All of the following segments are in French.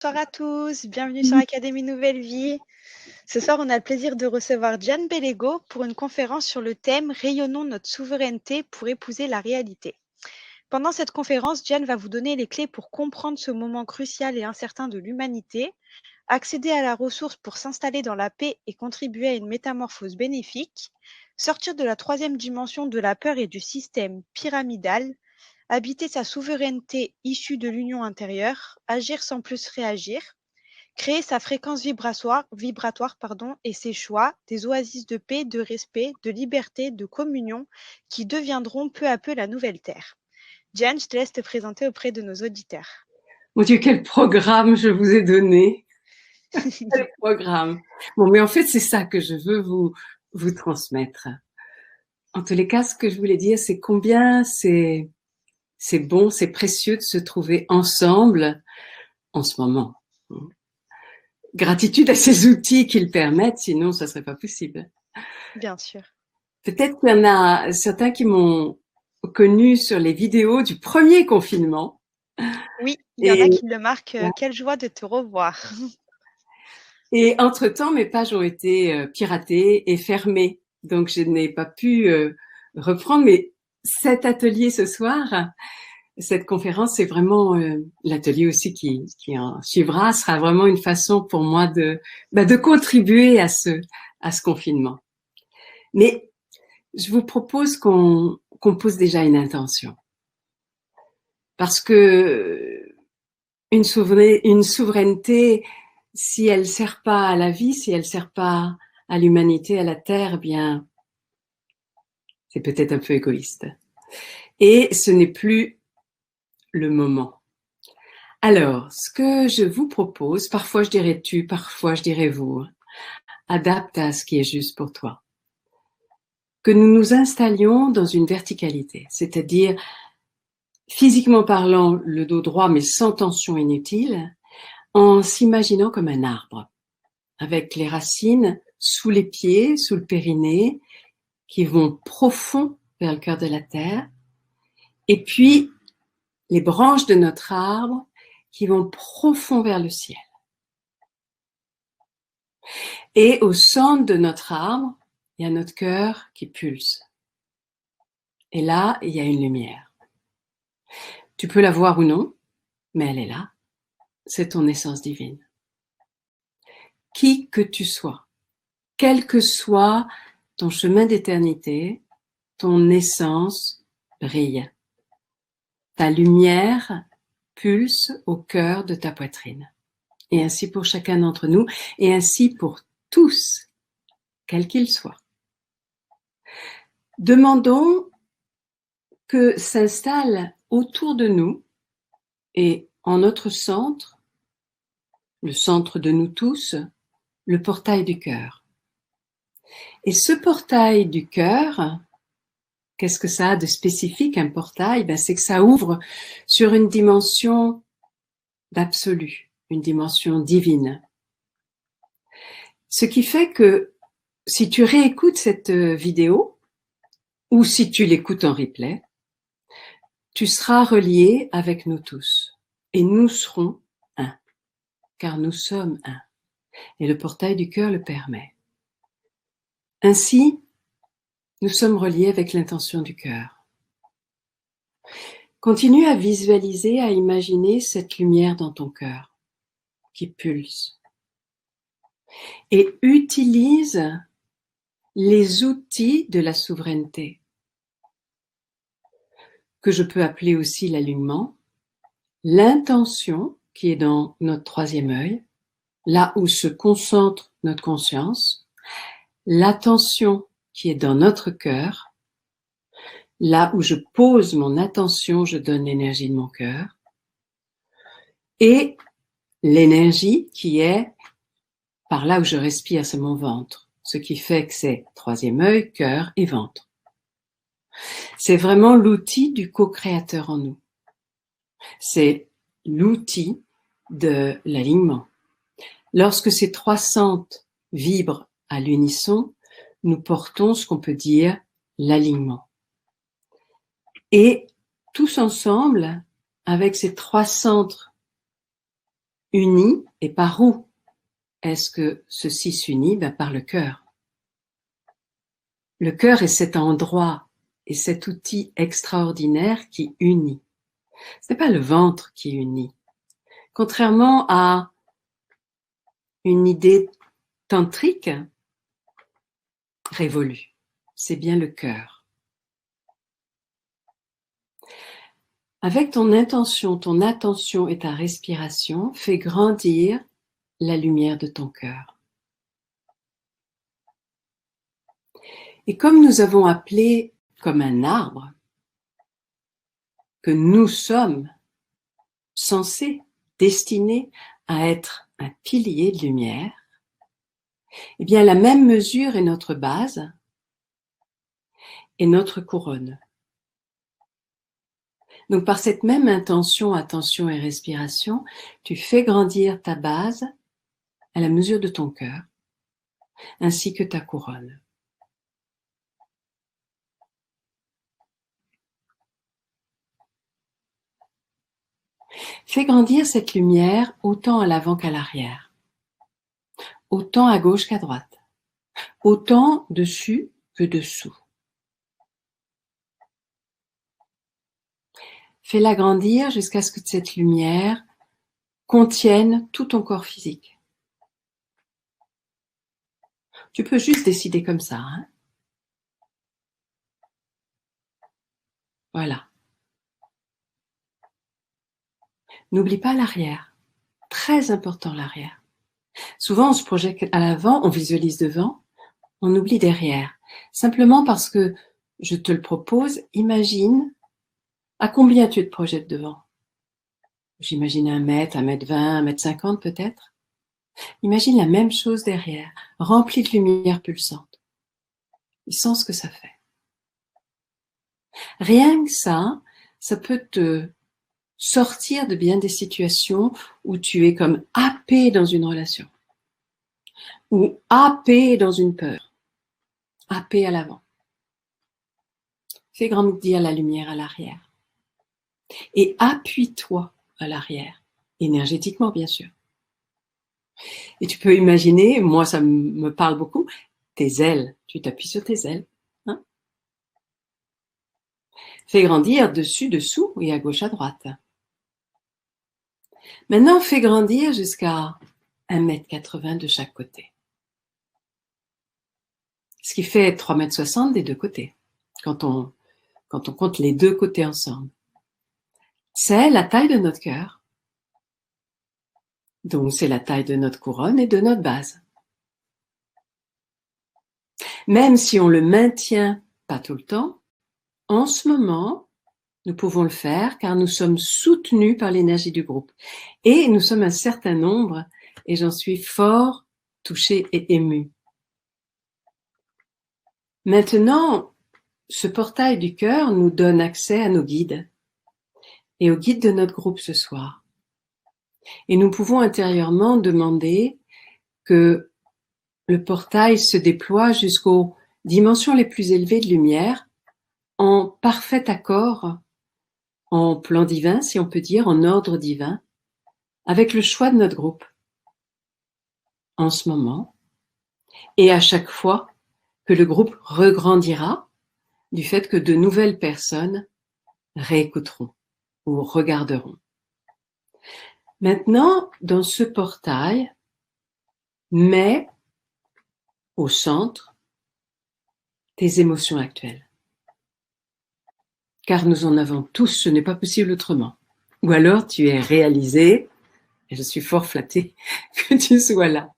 Bonsoir à tous, bienvenue sur Académie Nouvelle Vie. Ce soir, on a le plaisir de recevoir Diane Bellego pour une conférence sur le thème Rayonnons notre souveraineté pour épouser la réalité. Pendant cette conférence, Diane va vous donner les clés pour comprendre ce moment crucial et incertain de l'humanité, accéder à la ressource pour s'installer dans la paix et contribuer à une métamorphose bénéfique, sortir de la troisième dimension de la peur et du système pyramidal, habiter sa souveraineté issue de l'union intérieure, agir sans plus réagir, créer sa fréquence vibratoire et ses choix, des oasis de paix, de respect, de liberté, de communion, qui deviendront peu à peu la nouvelle terre. Diane, je te laisse te présenter auprès de nos auditeurs. Mon Dieu, quel programme je vous ai donné. Quel programme. Bon, mais en fait, c'est ça que je veux vous transmettre. En tous les cas, ce que je voulais dire, c'est combien c'est bon, c'est précieux de se trouver ensemble en ce moment. Gratitude à ces outils qui le permettent, sinon ça serait pas possible. Bien sûr. Peut-être qu'il y en a certains qui m'ont connu sur les vidéos du premier confinement. Oui, il y en a qui le marquent. Quelle joie de te revoir. Et entre-temps, mes pages ont été piratées et fermées. Donc, je n'ai pas pu reprendre. Mais cet atelier ce soir, cette conférence, c'est vraiment l'atelier aussi qui en suivra, sera vraiment une façon pour moi de contribuer à ce confinement. Mais je vous propose qu'on pose déjà une intention. Parce que une souveraineté, si elle sert pas à la vie, si elle sert pas à l'humanité, à la terre, eh bien, c'est peut-être un peu égoïste. Et ce n'est plus le moment. Alors, ce que je vous propose, parfois je dirais tu, parfois je dirais vous, adapte à ce qui est juste pour toi. Que nous nous installions dans une verticalité, c'est-à-dire, physiquement parlant, le dos droit, mais sans tension inutile, en s'imaginant comme un arbre, avec les racines sous les pieds, sous le périnée, qui vont profond vers le cœur de la terre, et puis les branches de notre arbre qui vont profond vers le ciel. Et au centre de notre arbre, il y a notre cœur qui pulse. Et là, il y a une lumière. Tu peux la voir ou non, mais elle est là. C'est ton essence divine. Qui que tu sois, quel que soit ton chemin d'éternité, ton essence brille. Ta lumière pulse au cœur de ta poitrine. Et ainsi pour chacun d'entre nous, et ainsi pour tous, quels qu'ils soient. Demandons que s'installe autour de nous et en notre centre, le centre de nous tous, le portail du cœur. Et ce portail du cœur, qu'est-ce que ça a de spécifique, un portail? C'est que ça ouvre sur une dimension d'absolu, une dimension divine. Ce qui fait que si tu réécoutes cette vidéo, ou si tu l'écoutes en replay, tu seras relié avec nous tous. Et nous serons un, car nous sommes un. Et le portail du cœur le permet. Ainsi, nous sommes reliés avec l'intention du cœur. Continue à visualiser, à imaginer cette lumière dans ton cœur qui pulse. Et utilise les outils de la souveraineté, que je peux appeler aussi l'alignement, l'intention qui est dans notre troisième œil, là où se concentre notre conscience, l'attention qui est dans notre cœur, là où je pose mon attention, je donne l'énergie de mon cœur, et l'énergie qui est par là où je respire, c'est mon ventre, ce qui fait que c'est troisième œil, cœur et ventre. C'est vraiment l'outil du co-créateur en nous. C'est l'outil de l'alignement. Lorsque ces trois centres vibrent à l'unisson, nous portons ce qu'on peut dire l'alignement. Et tous ensemble, avec ces trois centres unis. Et par où est-ce que ceci s'unit? Par le cœur. Le cœur est cet endroit et cet outil extraordinaire qui unit. Ce n'est pas le ventre qui unit. Contrairement à une idée tantrique révolue, c'est bien le cœur. Avec ton intention, ton attention et ta respiration, fais grandir la lumière de ton cœur. Et comme nous avons appelé comme un arbre que nous sommes censés, destinés à être un pilier de lumière, eh bien la même mesure est notre base et notre couronne. Donc par cette même intention, attention et respiration, tu fais grandir ta base à la mesure de ton cœur, ainsi que ta couronne. Fais grandir cette lumière autant à l'avant qu'à l'arrière, autant à gauche qu'à droite, autant dessus que dessous. Fais-la grandir jusqu'à ce que cette lumière contienne tout ton corps physique. Tu peux juste décider comme ça. Hein? Voilà. N'oublie pas l'arrière. Très important l'arrière. Souvent, on se projette à l'avant, on visualise devant, on oublie derrière. Simplement parce que je te le propose, imagine à combien tu te projettes devant. J'imagine 1 mètre, 1m20, 1m50 peut-être. Imagine la même chose derrière, remplie de lumière pulsante. Et sens ce que ça fait. Rien que ça peut te sortir de bien des situations où tu es comme happé dans une relation. Ou happé dans une peur. Happé à l'avant. Fais grandir la lumière à l'arrière. Et appuie-toi à l'arrière, énergétiquement bien sûr. Et tu peux imaginer, moi ça me parle beaucoup, tes ailes, tu t'appuies sur tes ailes. Hein? Fais grandir dessus, dessous et à gauche, à droite. Maintenant, fais grandir jusqu'à 1m80 de chaque côté. Ce qui fait 3,60 m des deux côtés, quand on compte les deux côtés ensemble. C'est la taille de notre cœur. Donc, c'est la taille de notre couronne et de notre base. Même si on le maintient pas tout le temps, en ce moment, nous pouvons le faire car nous sommes soutenus par l'énergie du groupe. Et nous sommes un certain nombre et j'en suis fort touchée et émue. Maintenant, ce portail du cœur nous donne accès à nos guides et aux guides de notre groupe ce soir. Et nous pouvons intérieurement demander que le portail se déploie jusqu'aux dimensions les plus élevées de lumière en parfait accord, en plan divin, si on peut dire, en ordre divin, avec le choix de notre groupe en ce moment et à chaque fois que le groupe regrandira du fait que de nouvelles personnes réécouteront ou regarderont. Maintenant, dans ce portail, mets au centre tes émotions actuelles. Car nous en avons tous, ce n'est pas possible autrement. Ou alors tu es réalisé, et je suis fort flattée que tu sois là.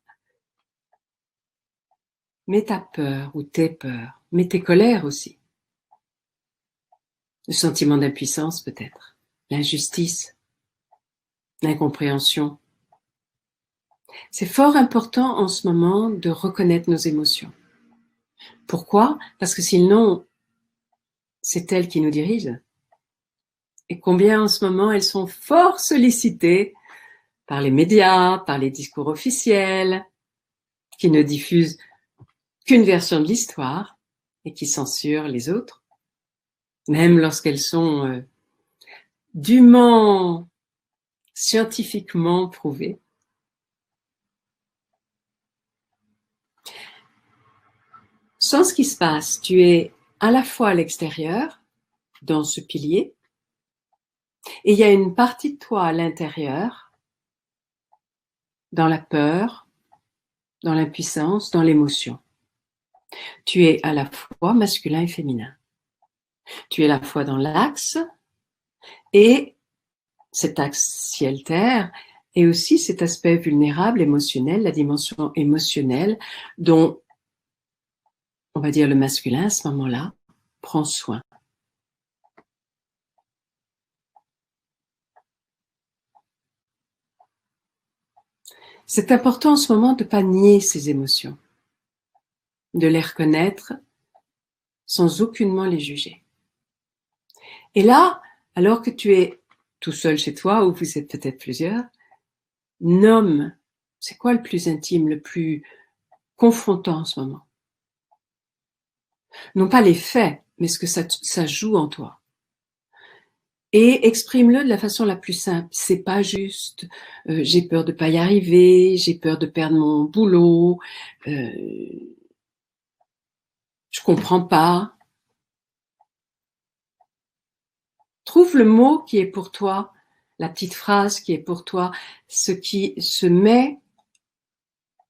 Mets ta peur ou tes peurs, mets tes colères aussi. Le sentiment d'impuissance peut-être, l'injustice, l'incompréhension. C'est fort important en ce moment de reconnaître nos émotions. Pourquoi? Parce que sinon, c'est elles qui nous dirigent. Et combien en ce moment elles sont fort sollicitées par les médias, par les discours officiels, qui ne diffusent qu'une version de l'histoire et qui censurent les autres, même lorsqu'elles sont dûment scientifiquement prouvé. Sans ce qui se passe, tu es à la fois à l'extérieur, dans ce pilier, et il y a une partie de toi à l'intérieur, dans la peur, dans l'impuissance, dans l'émotion. Tu es à la fois masculin et féminin. Tu es à la fois dans l'axe, et cet axe ciel-terre, et aussi cet aspect vulnérable, émotionnel, la dimension émotionnelle, dont, on va dire, le masculin, à ce moment-là, prend soin. C'est important en ce moment de ne pas nier ces émotions, de les reconnaître sans aucunement les juger. Et là, alors que tu es tout seul chez toi, ou vous êtes peut-être plusieurs, nomme, c'est quoi le plus intime, le plus confrontant en ce moment? Non pas les faits, mais ce que ça joue en toi. Et exprime-le de la façon la plus simple. C'est pas juste, j'ai peur de pas y arriver, j'ai peur de perdre mon boulot, je comprends pas. Trouve le mot qui est pour toi, la petite phrase qui est pour toi, ce qui se met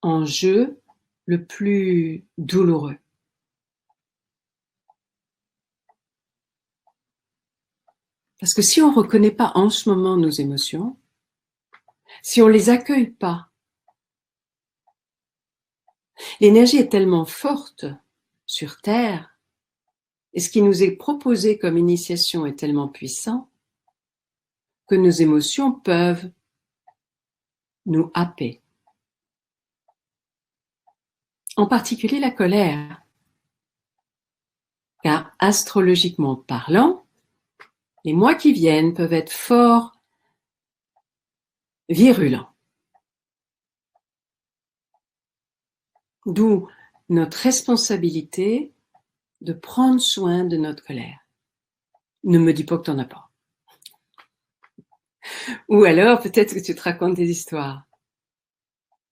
en jeu le plus douloureux. Parce que si on ne reconnaît pas en ce moment nos émotions, si on ne les accueille pas, l'énergie est tellement forte sur Terre, et ce qui nous est proposé comme initiation est tellement puissant, que nos émotions peuvent nous happer. En particulier la colère, car astrologiquement parlant, les mois qui viennent peuvent être fort virulents. D'où notre responsabilité de prendre soin de notre colère. Ne me dis pas que tu n'en as pas. Ou alors, peut-être que tu te racontes des histoires.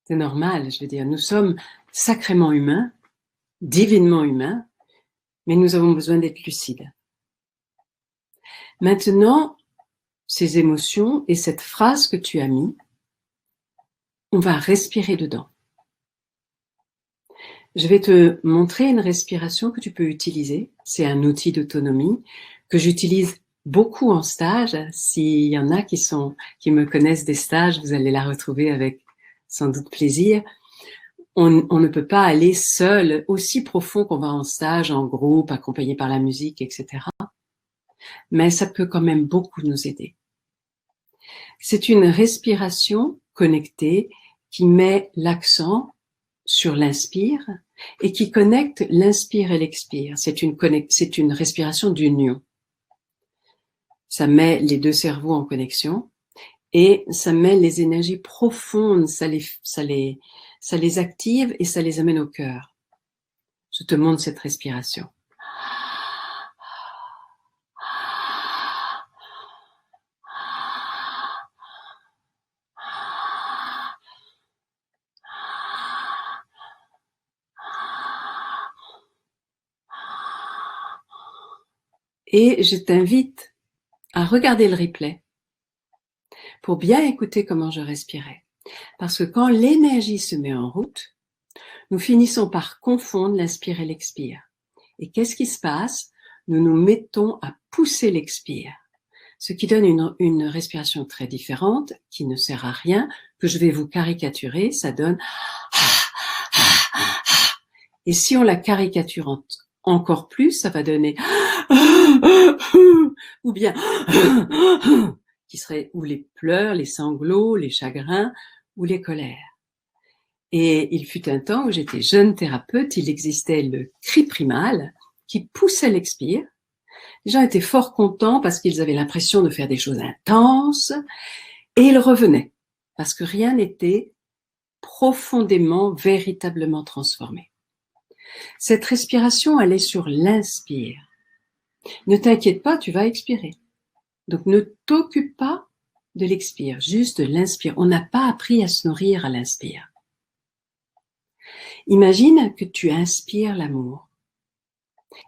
C'est normal, je veux dire, nous sommes sacrément humains, divinement humains, mais nous avons besoin d'être lucides. Maintenant, ces émotions et cette phrase que tu as mis, on va respirer dedans. Je vais te montrer une respiration que tu peux utiliser. C'est un outil d'autonomie que j'utilise beaucoup en stage. S'il y en a qui me connaissent des stages, vous allez la retrouver avec sans doute plaisir. On ne peut pas aller seul, aussi profond qu'on va en stage, en groupe, accompagné par la musique, etc. Mais ça peut quand même beaucoup nous aider. C'est une respiration connectée qui met l'accent sur l'inspire et qui connecte l'inspire et l'expire. C'est une respiration d'union. Ça met les deux cerveaux en connexion et ça met les énergies profondes, ça les active et ça les amène au cœur. Je te montre cette respiration. Et je t'invite à regarder le replay pour bien écouter comment je respirais. Parce que quand l'énergie se met en route, nous finissons par confondre l'inspire et l'expire. Et qu'est-ce qui se passe? Nous nous mettons à pousser l'expire, ce qui donne une respiration très différente, qui ne sert à rien, que je vais vous caricaturer, ça donne... Et si on la caricature encore plus, ça va donner... ou bien... qui serait ou les pleurs, les sanglots, les chagrins ou les colères. Et il fut un temps où j'étais jeune thérapeute, il existait le cri primal qui poussait l'expire. Les gens étaient fort contents parce qu'ils avaient l'impression de faire des choses intenses et ils revenaient parce que rien n'était profondément, véritablement transformé. Cette respiration, elle est sur l'inspire. Ne t'inquiète pas, tu vas expirer. Donc ne t'occupe pas de l'expire, juste de l'inspire. On n'a pas appris à se nourrir à l'inspire. Imagine que tu inspires l'amour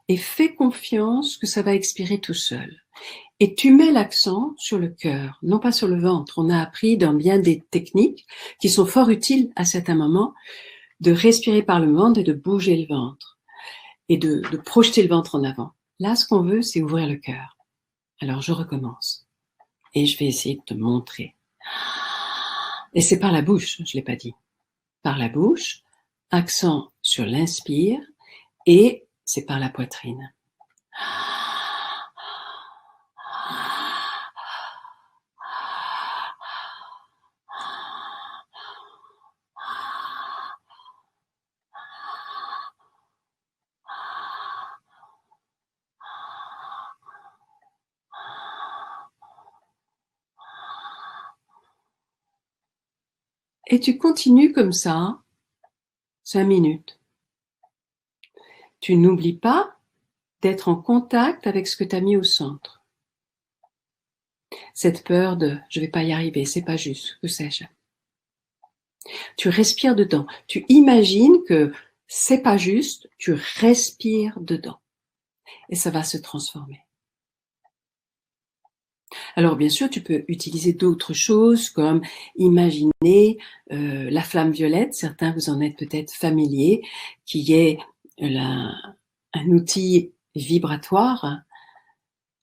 et fais confiance que ça va expirer tout seul. Et tu mets l'accent sur le cœur, non pas sur le ventre. On a appris dans bien des techniques qui sont fort utiles à certains moments de respirer par le ventre et de bouger le ventre et de projeter le ventre en avant. Là, ce qu'on veut, c'est ouvrir le cœur. Alors, je recommence et je vais essayer de te montrer. Et c'est par la bouche, je ne l'ai pas dit. Par la bouche, accent sur l'inspire et c'est par la poitrine. Et tu continues comme ça 5 minutes. Tu n'oublies pas d'être en contact avec ce que tu as mis au centre. Cette peur de « je vais pas y arriver, c'est pas juste, que sais-je ». Tu respires dedans. Tu imagines que c'est pas juste, tu respires dedans. Et ça va se transformer. Alors bien sûr, tu peux utiliser d'autres choses comme imaginer la flamme violette. Certains, vous en êtes peut-être familiers, qui est un outil vibratoire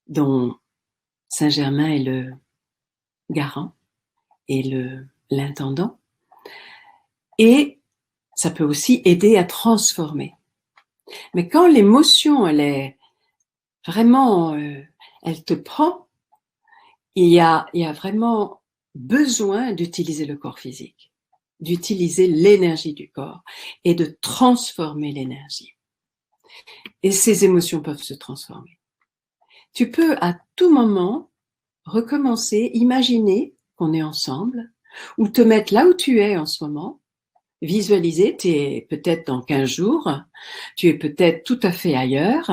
dont Saint-Germain est le garant et l'intendant. Et ça peut aussi aider à transformer. Mais quand l'émotion, elle est vraiment, elle te prend, il y a vraiment besoin d'utiliser le corps physique, d'utiliser l'énergie du corps et de transformer l'énergie. Et ces émotions peuvent se transformer. Tu peux à tout moment recommencer, imaginer qu'on est ensemble ou te mettre là où tu es en ce moment, visualiser, tu es peut-être dans 15 jours, tu es peut-être tout à fait ailleurs,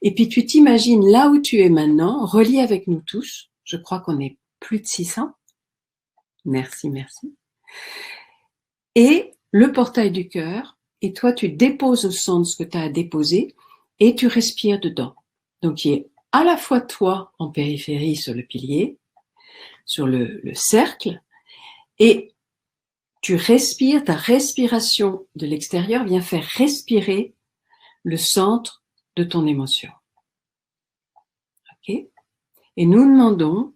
et puis tu t'imagines là où tu es maintenant, relié avec nous tous. Je crois qu'on est plus de 600. Merci, merci. Et le portail du cœur, et toi tu déposes au centre ce que tu as à déposer, et tu respires dedans. Donc il y a à la fois toi en périphérie sur le pilier, sur le cercle, et tu respires, ta respiration de l'extérieur vient faire respirer le centre de ton émotion. Ok ? Et nous demandons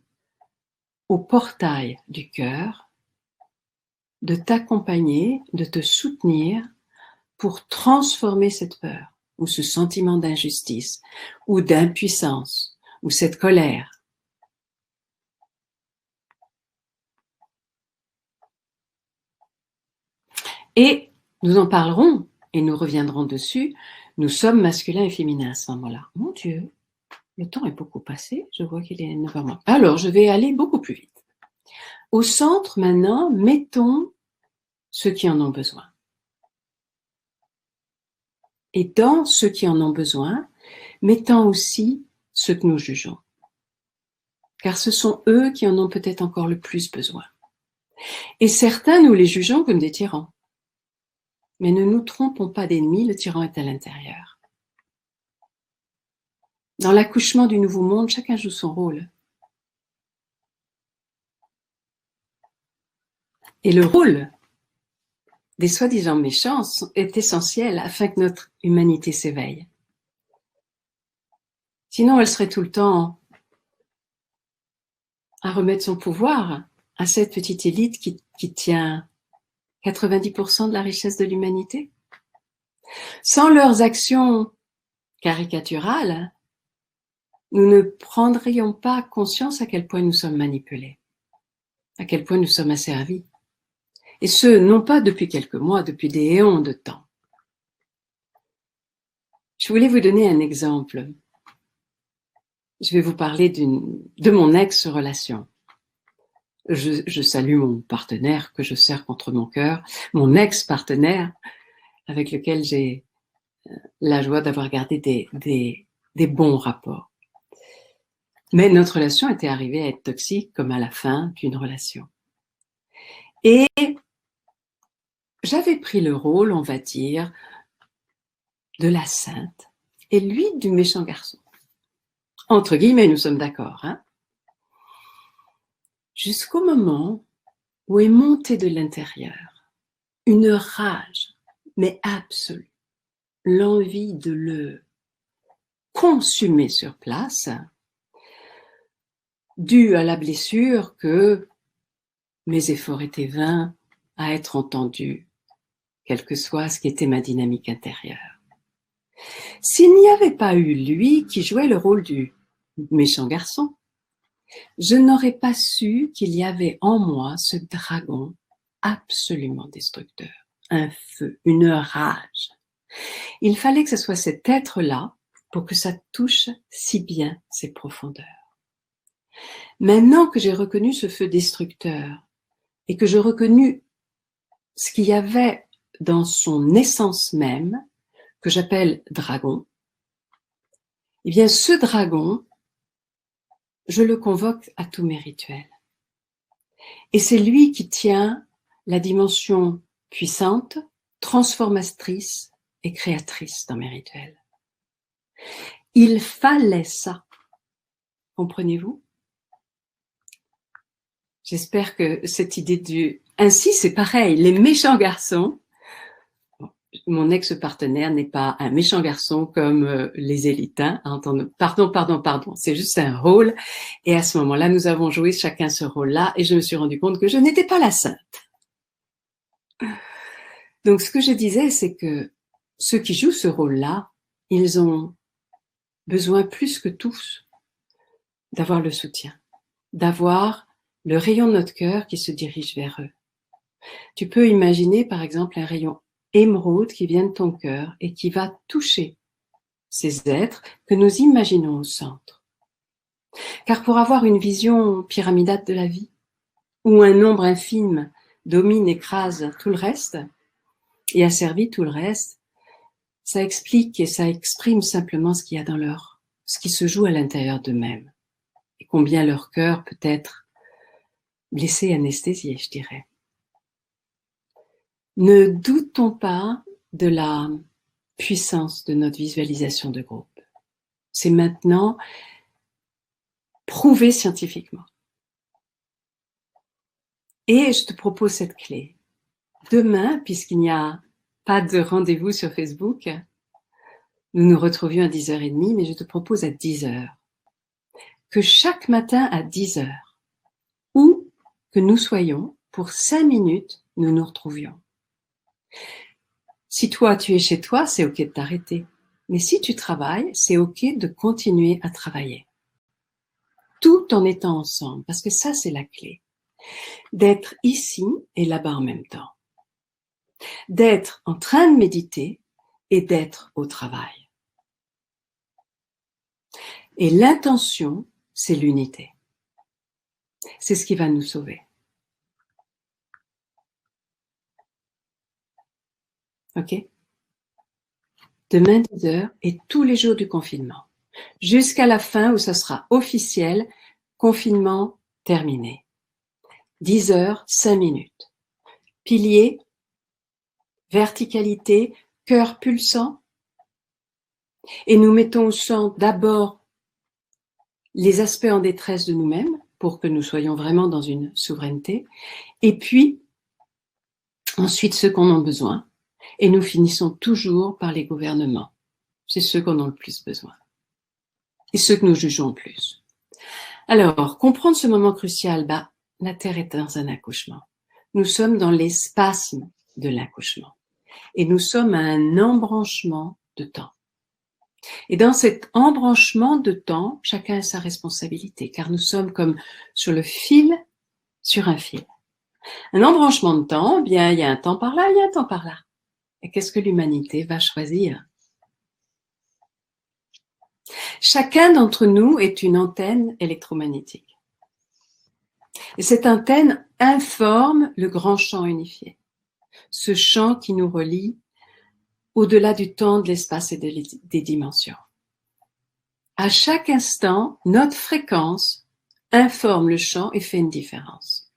au portail du cœur de t'accompagner, de te soutenir pour transformer cette peur ou ce sentiment d'injustice ou d'impuissance ou cette colère. Et nous en parlerons et nous reviendrons dessus. Nous sommes masculins et féminins à ce moment-là. Mon Dieu, le temps est beaucoup passé. Je vois qu'il est 9h. Alors, je vais aller beaucoup plus vite. Au centre, maintenant, mettons ceux qui en ont besoin. Et dans ceux qui en ont besoin, mettons aussi ceux que nous jugeons. Car ce sont eux qui en ont peut-être encore le plus besoin. Et certains, nous les jugeons comme des tyrans. Mais ne nous trompons pas d'ennemis, le tyran est à l'intérieur. Dans l'accouchement du nouveau monde, chacun joue son rôle. Et le rôle des soi-disant méchants est essentiel afin que notre humanité s'éveille. Sinon, elle serait tout le temps à remettre son pouvoir à cette petite élite qui tient 90% de la richesse de l'humanité. Sans leurs actions caricaturales, nous ne prendrions pas conscience à quel point nous sommes manipulés, à quel point nous sommes asservis. Et ce, non pas depuis quelques mois, depuis des éons de temps. Je voulais vous donner un exemple. Je vais vous parler de mon ex-relation. Je salue mon partenaire que je serre contre mon cœur, mon ex-partenaire avec lequel j'ai la joie d'avoir gardé des bons rapports. Mais notre relation était arrivée à être toxique comme à la fin d'une relation. Et j'avais pris le rôle, on va dire, de la sainte et lui du méchant garçon. Entre guillemets, nous sommes d'accord, hein? Jusqu'au moment où est montée de l'intérieur une rage, mais absolue, l'envie de le consumer sur place, due à la blessure que mes efforts étaient vains à être entendus, quel que soit ce qui était ma dynamique intérieure. S'il n'y avait pas eu lui qui jouait le rôle du méchant garçon, je n'aurais pas su qu'il y avait en moi ce dragon absolument destructeur, un feu, une rage. Il fallait que ce soit cet être-là pour que ça touche si bien ses profondeurs. Maintenant que j'ai reconnu ce feu destructeur et que je reconnus ce qu'il y avait dans son essence même, que j'appelle dragon, eh bien ce dragon, je le convoque à tous mes rituels. Et c'est lui qui tient la dimension puissante, transformatrice et créatrice dans mes rituels. Il fallait ça. Comprenez-vous? J'espère que cette idée du... Ainsi, c'est pareil, les méchants garçons, mon ex-partenaire n'est pas un méchant garçon comme les élites, hein, pardon, c'est juste un rôle. Et à ce moment-là, nous avons joué chacun ce rôle-là et je me suis rendu compte que je n'étais pas la sainte. Donc, ce que je disais, c'est que ceux qui jouent ce rôle-là, ils ont besoin plus que tous d'avoir le soutien, d'avoir le rayon de notre cœur qui se dirige vers eux. Tu peux imaginer, par exemple, un rayon émeraude qui vient de ton cœur et qui va toucher ces êtres que nous imaginons au centre. Car pour avoir une vision pyramidale de la vie, où un nombre infime domine, écrase tout le reste et asservit tout le reste, ça explique et ça exprime simplement ce qu'il y a dans ce qui se joue à l'intérieur d'eux-mêmes et combien leur cœur peut être blessé, anesthésié, je dirais. Ne doutons pas de la puissance de notre visualisation de groupe. C'est maintenant prouvé scientifiquement. Et je te propose cette clé. Demain, puisqu'il n'y a pas de rendez-vous sur Facebook, nous nous retrouvions à 10h30, mais je te propose à 10h. Que chaque matin à 10h, où que nous soyons, pour 5 minutes, nous nous retrouvions. Si toi, tu es chez toi, c'est OK de t'arrêter. Mais si tu travailles, c'est OK de continuer à travailler. Tout en étant ensemble, parce que ça, c'est la clé. D'être ici et là-bas en même temps. D'être en train de méditer et d'être au travail. Et l'intention, c'est l'unité. C'est ce qui va nous sauver. OK? Demain 10h et tous les jours du confinement. Jusqu'à la fin où ça sera officiel, confinement terminé. 10h, 5 minutes. Pilier, verticalité, cœur pulsant. Et nous mettons au centre d'abord les aspects en détresse de nous-mêmes pour que nous soyons vraiment dans une souveraineté. Et puis, ensuite, ceux qu'on en a besoin. Et nous finissons toujours par les gouvernements. C'est ceux qu'on a le plus besoin. Et ceux que nous jugeons le plus. Alors, comprendre ce moment crucial, la Terre est dans un accouchement. Nous sommes dans les spasmes de l'accouchement. Et nous sommes à un embranchement de temps. Et dans cet embranchement de temps, chacun a sa responsabilité, car nous sommes comme sur le fil, sur un fil. Un embranchement de temps, bien, il y a un temps par là, il y a un temps par là. Et qu'est-ce que l'humanité va choisir? Chacun d'entre nous est une antenne électromagnétique. Et cette antenne informe le grand champ unifié. Ce champ qui nous relie au-delà du temps, de l'espace et des dimensions. À chaque instant, notre fréquence informe le champ et fait une différence.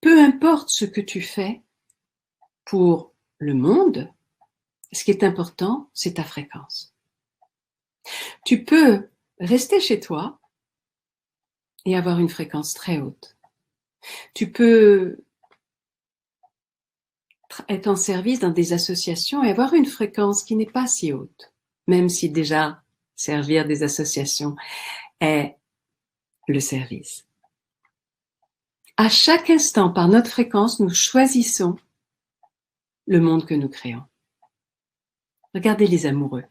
Peu importe ce que tu fais pour le monde, ce qui est important, c'est ta fréquence. Tu peux rester chez toi et avoir une fréquence très haute. Tu peux être en service dans des associations et avoir une fréquence qui n'est pas si haute, même si déjà servir des associations est le service. À chaque instant, par notre fréquence, nous choisissons le monde que nous créons. Regardez les amoureux.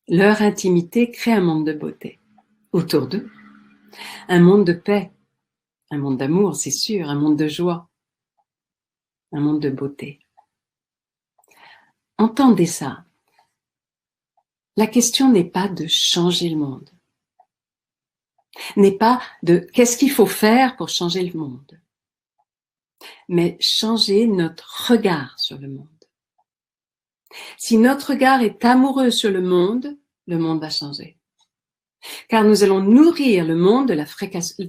Leur intimité crée un monde de beauté autour d'eux, un monde de paix, un monde d'amour, c'est sûr, un monde de joie, un monde de beauté. Entendez ça. La question n'est pas de changer le monde, n'est pas de qu'est-ce qu'il faut faire pour changer le monde, mais changer notre regard sur le monde. Si notre regard est amoureux sur le monde va changer. Car nous allons nourrir le monde de la fréquence de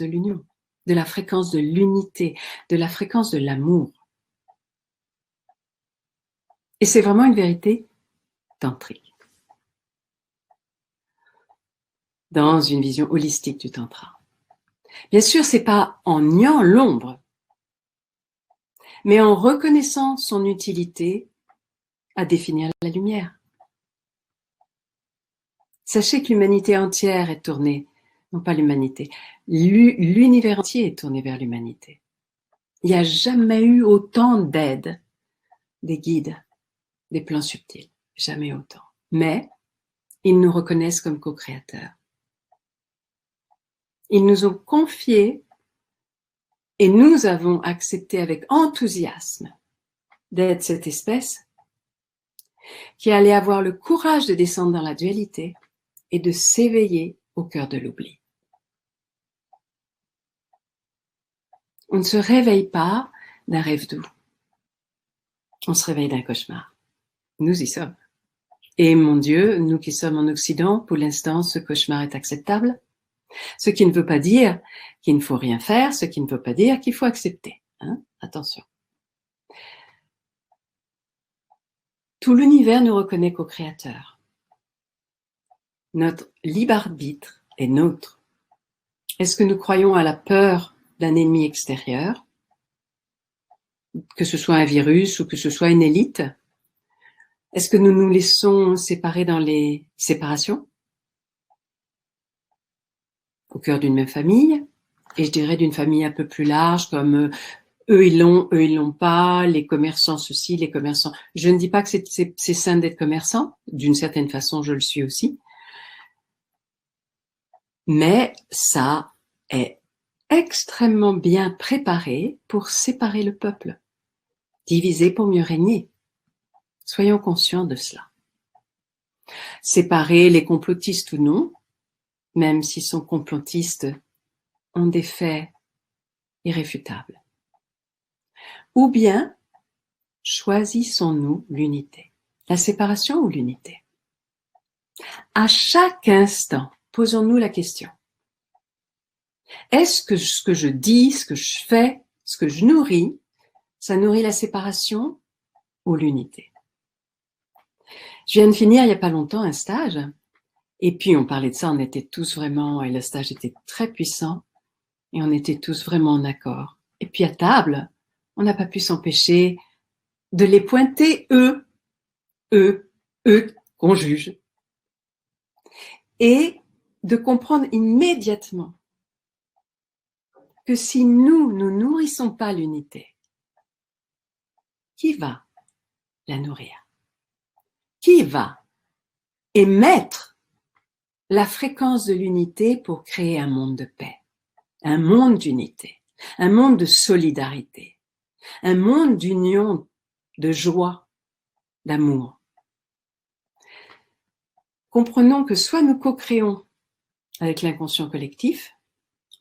l'union, de la fréquence de l'unité, de la fréquence de l'amour. Et c'est vraiment une vérité tantrique. Dans une vision holistique du tantra. Bien sûr, c'est pas en niant l'ombre, mais en reconnaissant son utilité à définir la lumière. Sachez que l'humanité entière est tournée, non pas l'humanité, l'univers entier est tourné vers l'humanité. Il n'y a jamais eu autant d'aide, des guides, des plans subtils, jamais autant. Mais ils nous reconnaissent comme co-créateurs. Ils nous ont confié et nous avons accepté avec enthousiasme d'être cette espèce qui allait avoir le courage de descendre dans la dualité et de s'éveiller au cœur de l'oubli. On ne se réveille pas d'un rêve doux. On se réveille d'un cauchemar. Nous y sommes. Et mon Dieu, nous qui sommes en Occident, pour l'instant, ce cauchemar est acceptable. Ce qui ne veut pas dire qu'il ne faut rien faire, ce qui ne veut pas dire qu'il faut accepter. Hein? Attention. Tout l'univers nous reconnaît co-créateurs. Notre libre arbitre est nôtre. Est-ce que nous croyons à la peur d'un ennemi extérieur, que ce soit un virus ou que ce soit une élite? Est-ce que nous nous laissons séparer dans les séparations? Au cœur d'une même famille, et je dirais d'une famille un peu plus large, comme eux ils l'ont pas, les commerçants ceci, les commerçants. Je ne dis pas que c'est sain d'être commerçant, d'une certaine façon je le suis aussi, mais ça est extrêmement bien préparé pour séparer le peuple, diviser pour mieux régner. Soyons conscients de cela. Séparer les complotistes ou non, même s'ils sont complotistes, ont des faits irréfutables. Ou bien, choisissons-nous l'unité, la séparation ou l'unité. À chaque instant, posons-nous la question. Est-ce que ce que je dis, ce que je fais, ce que je nourris, ça nourrit la séparation ou l'unité? Je viens de finir il n'y a pas longtemps un stage, et puis on parlait de ça, on était tous vraiment, et le stage était très puissant, et on était tous vraiment en accord. Et puis à table, on n'a pas pu s'empêcher de les pointer eux qu'on juge, et de comprendre immédiatement que si nous ne nourrissons pas l'unité, qui va la nourrir? Qui va émettre la fréquence de l'unité pour créer un monde de paix, un monde d'unité, un monde de solidarité, un monde d'union, de joie, d'amour? Comprenons que soit nous co-créons avec l'inconscient collectif,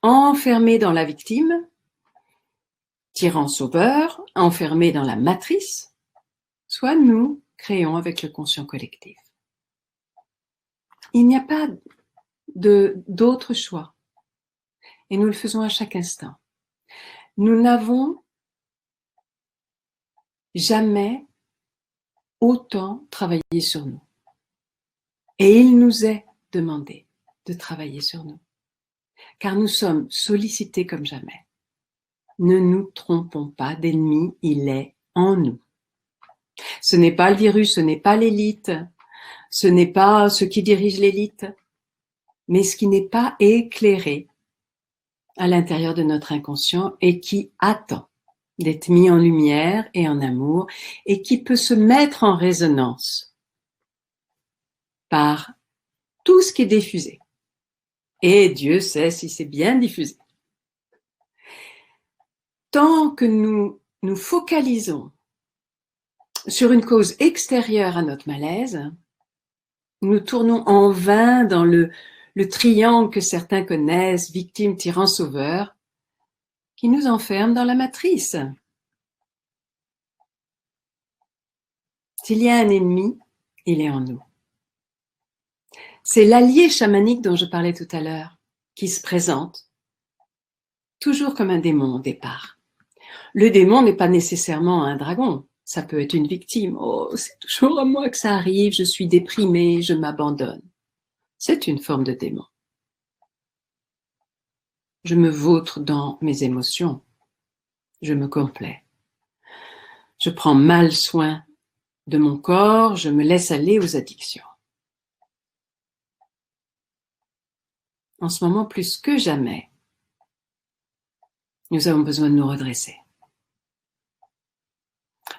enfermés dans la victime, tyran sauveur, enfermés dans la matrice, soit nous créons avec le conscient collectif. Il n'y a pas d'autre choix. Et nous le faisons à chaque instant. Nous n'avons jamais autant travaillé sur nous. Et il nous est demandé de travailler sur nous. Car nous sommes sollicités comme jamais. Ne nous trompons pas d'ennemi, il est en nous. Ce n'est pas le virus, ce n'est pas l'élite, ce n'est pas ceux qui dirigent l'élite, mais ce qui n'est pas éclairé à l'intérieur de notre inconscient et qui attend d'être mis en lumière et en amour et qui peut se mettre en résonance par tout ce qui est diffusé. Et Dieu sait si c'est bien diffusé. Tant que nous nous focalisons sur une cause extérieure à notre malaise, nous tournons en vain dans le triangle que certains connaissent, victime, tyran, sauveur, qui nous enferme dans la matrice. S'il y a un ennemi, il est en nous. C'est l'allié chamanique dont je parlais tout à l'heure, qui se présente toujours comme un démon au départ. Le démon n'est pas nécessairement un dragon, ça peut être une victime. Oh, c'est toujours à moi que ça arrive, je suis déprimée, je m'abandonne. C'est une forme de démon. Je me vautre dans mes émotions, je me complais. Je prends mal soin de mon corps, je me laisse aller aux addictions. En ce moment, plus que jamais, nous avons besoin de nous redresser.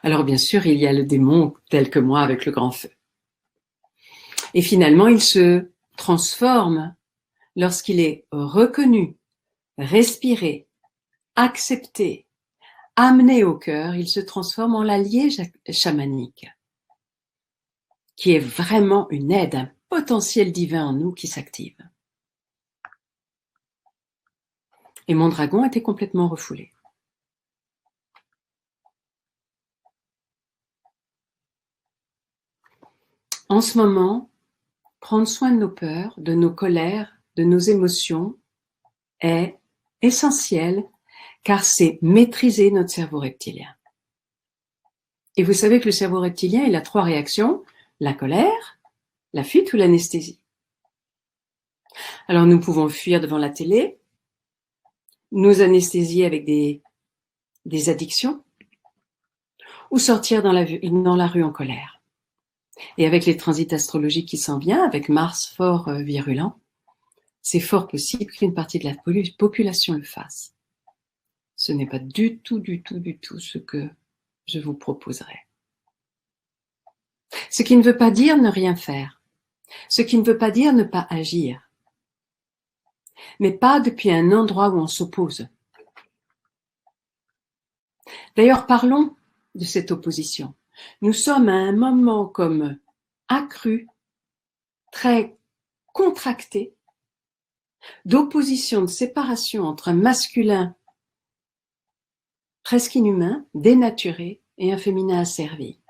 Alors bien sûr, il y a le démon tel que moi avec le grand feu. Et finalement, il se transforme lorsqu'il est reconnu, respiré, accepté, amené au cœur, il se transforme en l'allié chamanique, qui est vraiment une aide, un potentiel divin en nous qui s'active. Et mon dragon était complètement refoulé. En ce moment, prendre soin de nos peurs, de nos colères, de nos émotions est essentiel car c'est maîtriser notre cerveau reptilien. Et vous savez que le cerveau reptilien, il a 3 réactions, la colère, la fuite ou l'anesthésie. Alors nous pouvons fuir devant la télé, nous anesthésier avec des addictions ou sortir dans la rue en colère. Et avec les transits astrologiques qui s'en viennent, avec Mars fort virulent, c'est fort possible qu'une partie de la population le fasse. Ce n'est pas du tout ce que je vous proposerai. Ce qui ne veut pas dire ne rien faire. Ce qui ne veut pas dire ne pas agir. Mais pas depuis un endroit où on s'oppose. D'ailleurs, parlons de cette opposition. Nous sommes à un moment comme accru, très contracté, d'opposition, de séparation entre un masculin presque inhumain, dénaturé, et un féminin asservi.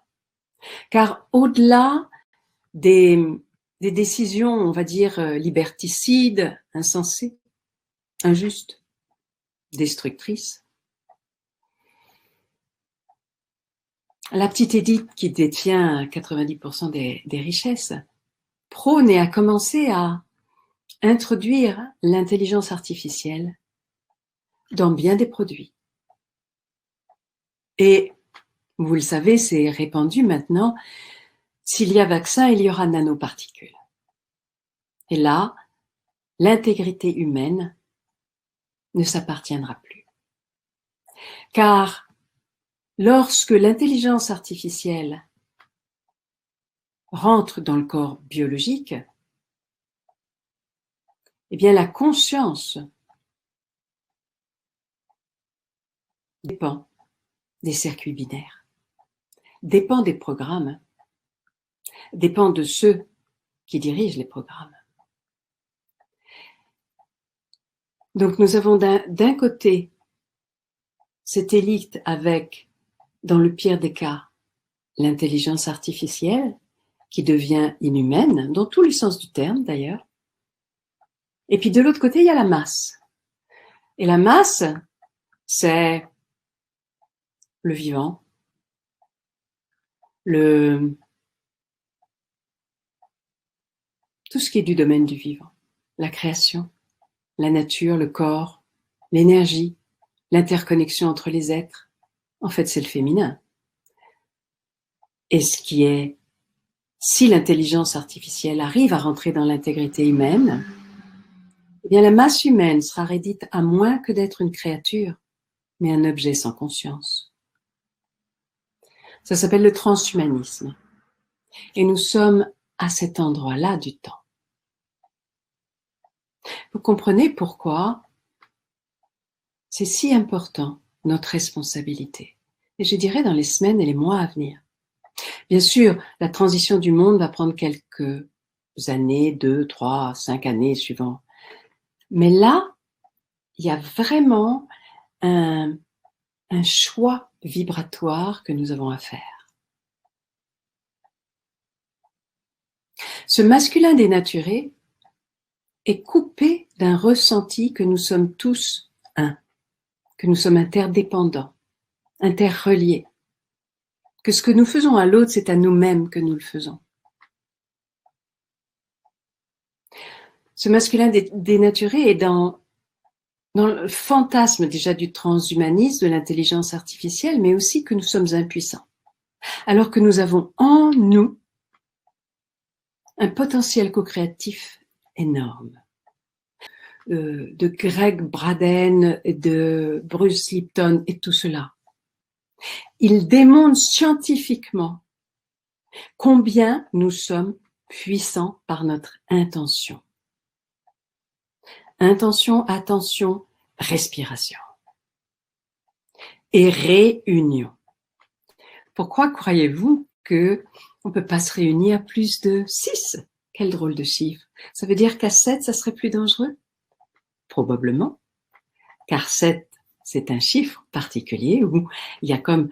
Car au-delà des décisions, on va dire, liberticides, insensées, injustes, destructrices, la petite Édith qui détient 90% des richesses prône et a commencé à introduire l'intelligence artificielle dans bien des produits. Et vous le savez, c'est répandu maintenant, s'il y a vaccin, il y aura nanoparticules. Et là, l'intégrité humaine ne s'appartiendra plus. Car lorsque l'intelligence artificielle rentre dans le corps biologique, eh bien la conscience dépend des circuits binaires, dépend des programmes, dépend de ceux qui dirigent les programmes. Donc nous avons d'un côté cette élite avec, dans le pire des cas, l'intelligence artificielle qui devient inhumaine, dans tous les sens du terme d'ailleurs. Et puis de l'autre côté, il y a la masse. Et la masse, c'est le vivant, tout ce qui est du domaine du vivant, la création, la nature, le corps, l'énergie, l'interconnexion entre les êtres. En fait, c'est le féminin. Et ce qui est, si l'intelligence artificielle arrive à rentrer dans l'intégrité humaine, eh bien la masse humaine sera réduite à moins que d'être une créature, mais un objet sans conscience. Ça s'appelle le transhumanisme. Et nous sommes à cet endroit-là du temps. Vous comprenez pourquoi c'est si important, notre responsabilité. Et je dirais dans les semaines et les mois à venir. Bien sûr, la transition du monde va prendre quelques années, 2, 3, 5 années suivant. Mais là, il y a vraiment un choix vibratoire que nous avons à faire. Ce masculin dénaturé est coupé d'un ressenti que nous sommes tous un, que nous sommes interdépendants, interreliés, que ce que nous faisons à l'autre, c'est à nous-mêmes que nous le faisons. Ce masculin dénaturé est dans le fantasme déjà du transhumanisme, de l'intelligence artificielle, mais aussi que nous sommes impuissants. Alors que nous avons en nous un potentiel co-créatif énorme. De Greg Braden, de Bruce Lipton et tout cela. Ils démontrent scientifiquement combien nous sommes puissants par notre intention. Intention, attention, respiration. Et réunion. Pourquoi croyez-vous que on ne peut pas se réunir à plus de 6? Quel drôle de chiffre. Ça veut dire qu'à 7, ça serait plus dangereux? Probablement. Car 7, c'est un chiffre particulier où il y a comme,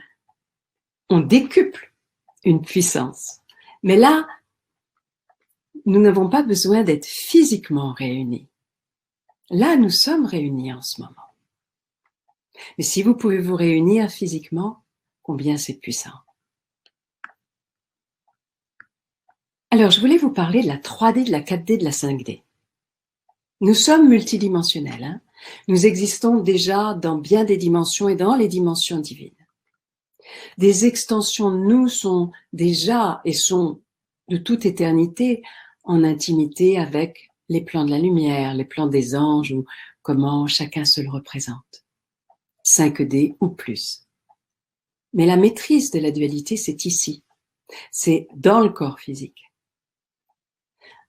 on décuple une puissance. Mais là, nous n'avons pas besoin d'être physiquement réunis. Là, nous sommes réunis en ce moment. Mais si vous pouvez vous réunir physiquement, combien c'est puissant. Alors, je voulais vous parler de la 3D, de la 4D, de la 5D. Nous sommes multidimensionnels. Hein. Nous existons déjà dans bien des dimensions et dans les dimensions divines. Des extensions de nous sont déjà et sont de toute éternité en intimité avec les plans de la lumière, les plans des anges ou comment chacun se le représente. 5D ou plus. Mais la maîtrise de la dualité, c'est ici. C'est dans le corps physique.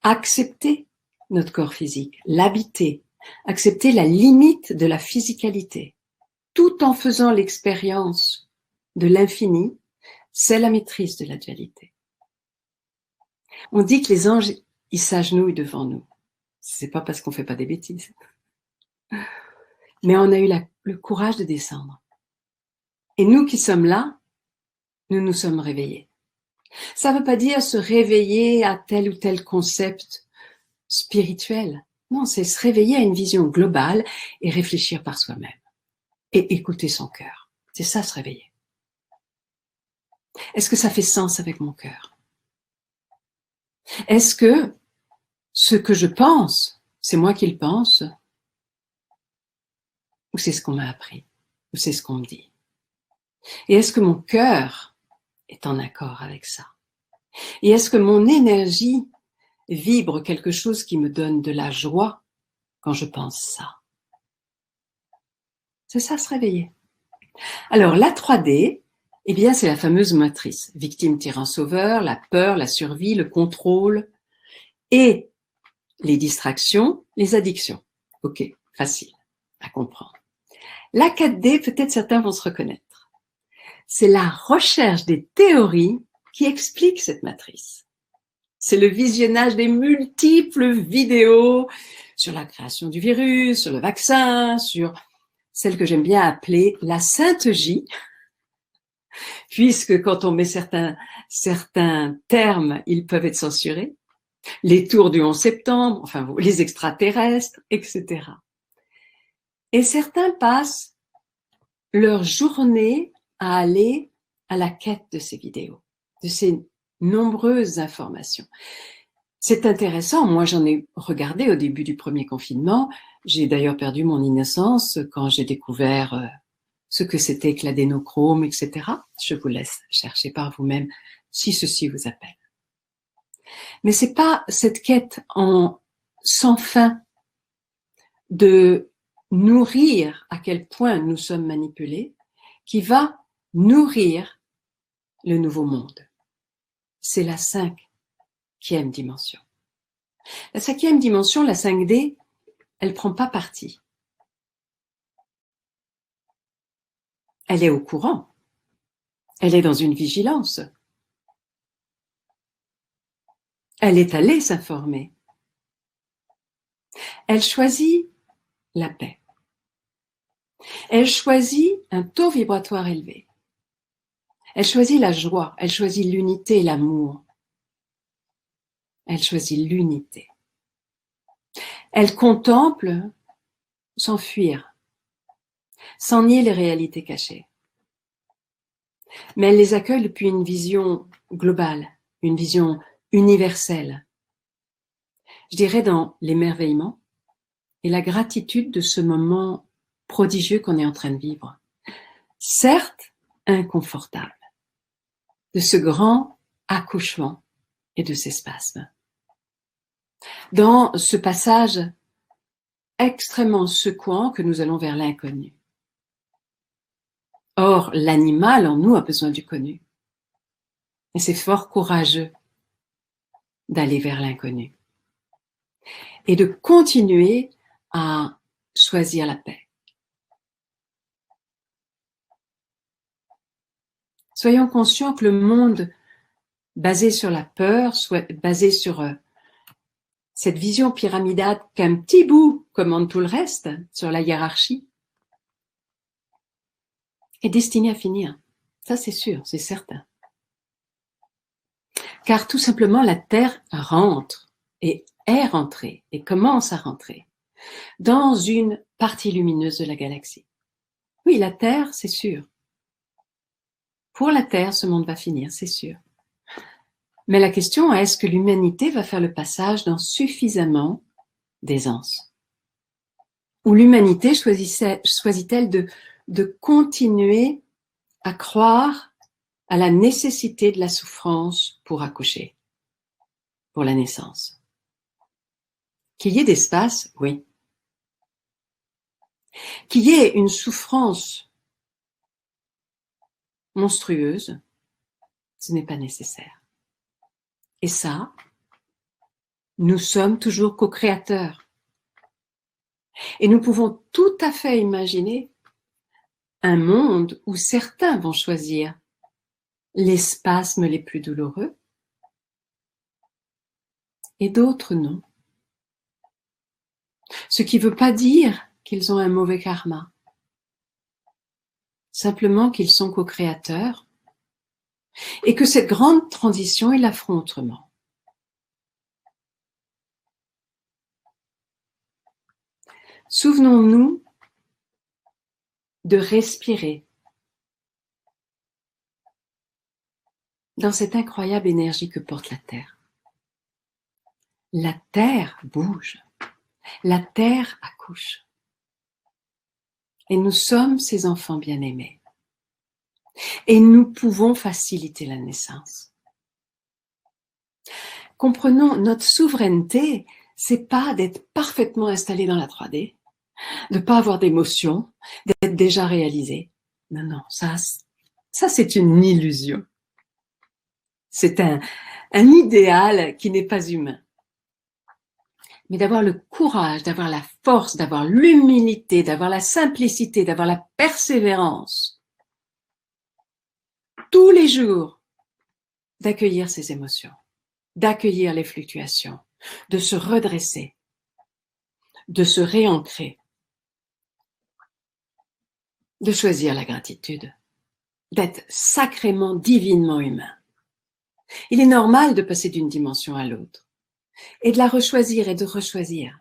Accepter notre corps physique, l'habiter, accepter la limite de la physicalité, tout en faisant l'expérience de l'infini, c'est la maîtrise de la dualité. On dit que les anges, ils s'agenouillent devant nous. C'est pas parce qu'on fait pas des bêtises. Mais on a eu le courage de descendre. Et nous qui sommes là, nous nous sommes réveillés. Ça ne veut pas dire se réveiller à tel ou tel concept spirituel. Non, c'est se réveiller à une vision globale et réfléchir par soi-même. Et écouter son cœur. C'est ça, se réveiller. Est-ce que ça fait sens avec mon cœur? Est-ce que ce que je pense, c'est moi qui le pense? Ou c'est ce qu'on m'a appris? Ou c'est ce qu'on me dit? Et est-ce que mon cœur est en accord avec ça? Et est-ce que mon énergie vibre quelque chose qui me donne de la joie quand je pense ça? C'est ça, se réveiller. Alors, la 3D, eh bien, c'est la fameuse matrice. Victime, tyran, sauveur, la peur, la survie, le contrôle et les distractions, les addictions. Ok, facile à comprendre. La 4D, peut-être certains vont se reconnaître. C'est la recherche des théories qui expliquent cette matrice. C'est le visionnage des multiples vidéos sur la création du virus, sur le vaccin, sur celle que j'aime bien appeler la Sainte J, puisque quand on met certains termes, ils peuvent être censurés. Les tours du 11 septembre, enfin les extraterrestres, etc. Et certains passent leur journée à aller à la quête de ces vidéos, de ces nombreuses informations. C'est intéressant, moi j'en ai regardé au début du premier confinement, j'ai d'ailleurs perdu mon innocence quand j'ai découvert ce que c'était que l'adénochrome, etc. Je vous laisse chercher par vous-même si ceci vous appelle. Mais c'est pas cette quête sans fin de nourrir à quel point nous sommes manipulés qui va nourrir le nouveau monde. C'est la 5e dimension. La 5e dimension, la 5D, elle prend pas parti. Elle est au courant. Elle est dans une vigilance. Elle est allée s'informer. Elle choisit la paix. Elle choisit un taux vibratoire élevé. Elle choisit la joie. Elle choisit l'unité et l'amour. Elle choisit l'unité. Elle contemple sans fuir, sans nier les réalités cachées. Mais elle les accueille depuis une vision globale, une vision universelle. Je dirais dans l'émerveillement et la gratitude de ce moment prodigieux qu'on est en train de vivre. Certes, inconfortable, de ce grand accouchement et de ces spasmes. Dans ce passage extrêmement secouant que nous allons vers l'inconnu. Or, l'animal en nous a besoin du connu. Et c'est fort courageux d'aller vers l'inconnu. Et de continuer à choisir la paix. Soyons conscients que le monde basé sur la peur, basé sur cette vision pyramidale qu'un petit bout commande tout le reste, sur la hiérarchie, est destiné à finir. Ça, c'est sûr, c'est certain. Car tout simplement, la Terre rentre et est rentrée et commence à rentrer dans une partie lumineuse de la galaxie. Oui, la Terre, c'est sûr. Pour la Terre, ce monde va finir, c'est sûr. Mais la question est, est-ce que l'humanité va faire le passage dans suffisamment d'aisance? Ou l'humanité choisit-elle de continuer à croire à la nécessité de la souffrance pour accoucher, pour la naissance? Qu'il y ait d'espace, oui. Qu'il y ait une souffrance monstrueuse, ce n'est pas nécessaire. Et ça, nous sommes toujours co-créateurs. Et nous pouvons tout à fait imaginer un monde où certains vont choisir les spasmes les plus douloureux et d'autres non. Ce qui ne veut pas dire qu'ils ont un mauvais karma. Simplement qu'ils sont co-créateurs et que cette grande transition, ils la feront autrement. Souvenons-nous de respirer dans cette incroyable énergie que porte la Terre. La Terre bouge, la Terre accouche. Et nous sommes ses enfants bien-aimés. Et nous pouvons faciliter la naissance. Comprenons, notre souveraineté, c'est pas d'être parfaitement installé dans la 3D, de pas avoir d'émotion, d'être déjà réalisé. Non, non, ça c'est une illusion. C'est un idéal qui n'est pas humain. Mais d'avoir le courage, d'avoir la force, d'avoir l'humilité, d'avoir la simplicité, d'avoir la persévérance, tous les jours, d'accueillir ces émotions, d'accueillir les fluctuations, de se redresser, de se réancrer, de choisir la gratitude. d'être sacrément, divinement humain. Il est normal de passer d'une dimension à l'autre et de la rechoisir et de rechoisir.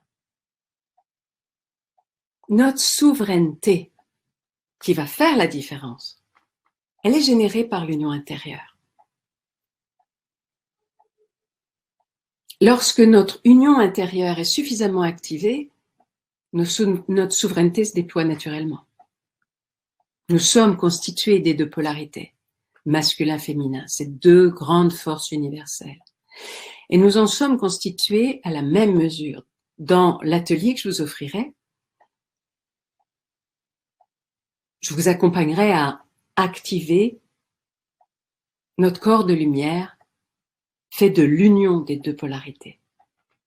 Notre souveraineté qui va faire la différence, elle est générée par l'union intérieure. Lorsque notre union intérieure est suffisamment activée, notre souveraineté se déploie naturellement. Nous sommes constitués des deux polarités, masculin-féminin, ces deux grandes forces universelles. Et nous en sommes constitués à la même mesure. Dans l'atelier que je vous offrirai, je vous accompagnerai à activer notre corps de lumière fait de l'union des deux polarités.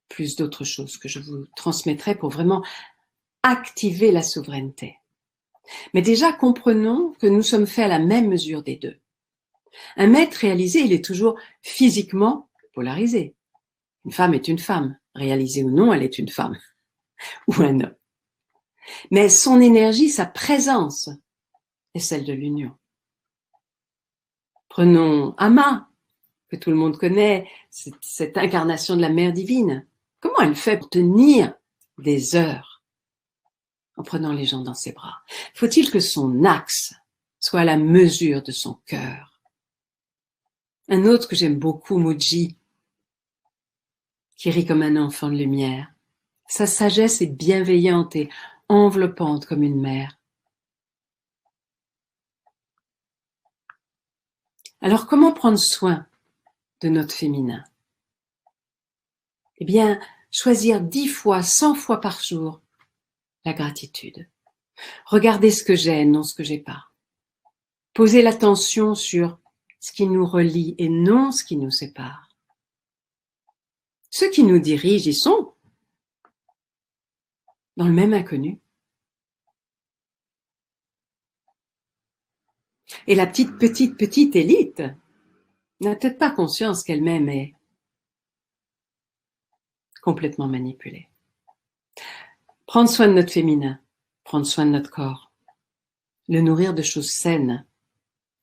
Plus d'autres choses que je vous transmettrai pour vraiment activer la souveraineté. Mais déjà, comprenons que nous sommes faits à la même mesure des deux. Un maître réalisé, il est toujours physiquement polarisé. Une femme est une femme, réalisée ou non, elle est une femme ou un homme. Mais son énergie, sa présence est celle de l'union. Prenons Ama, que tout le monde connaît, cette incarnation de la mère divine. Comment elle fait pour tenir des heures en prenant les gens dans ses bras? Faut-il que son axe soit à la mesure de son cœur? Un autre que j'aime beaucoup, Muji, qui rit comme un enfant de lumière. Sa sagesse est bienveillante et enveloppante comme une mère. Alors, comment prendre soin de notre féminin? Eh bien, choisir 10 fois, 100 fois par jour la gratitude. Regarder ce que j'ai, non ce que j'ai pas. Poser l'attention sur ce qui nous relie et non ce qui nous sépare. Ceux qui nous dirigent, ils sont dans le même inconnu. Et la petite élite n'a peut-être pas conscience qu'elle-même est complètement manipulée. Prendre soin de notre féminin, prendre soin de notre corps, le nourrir de choses saines,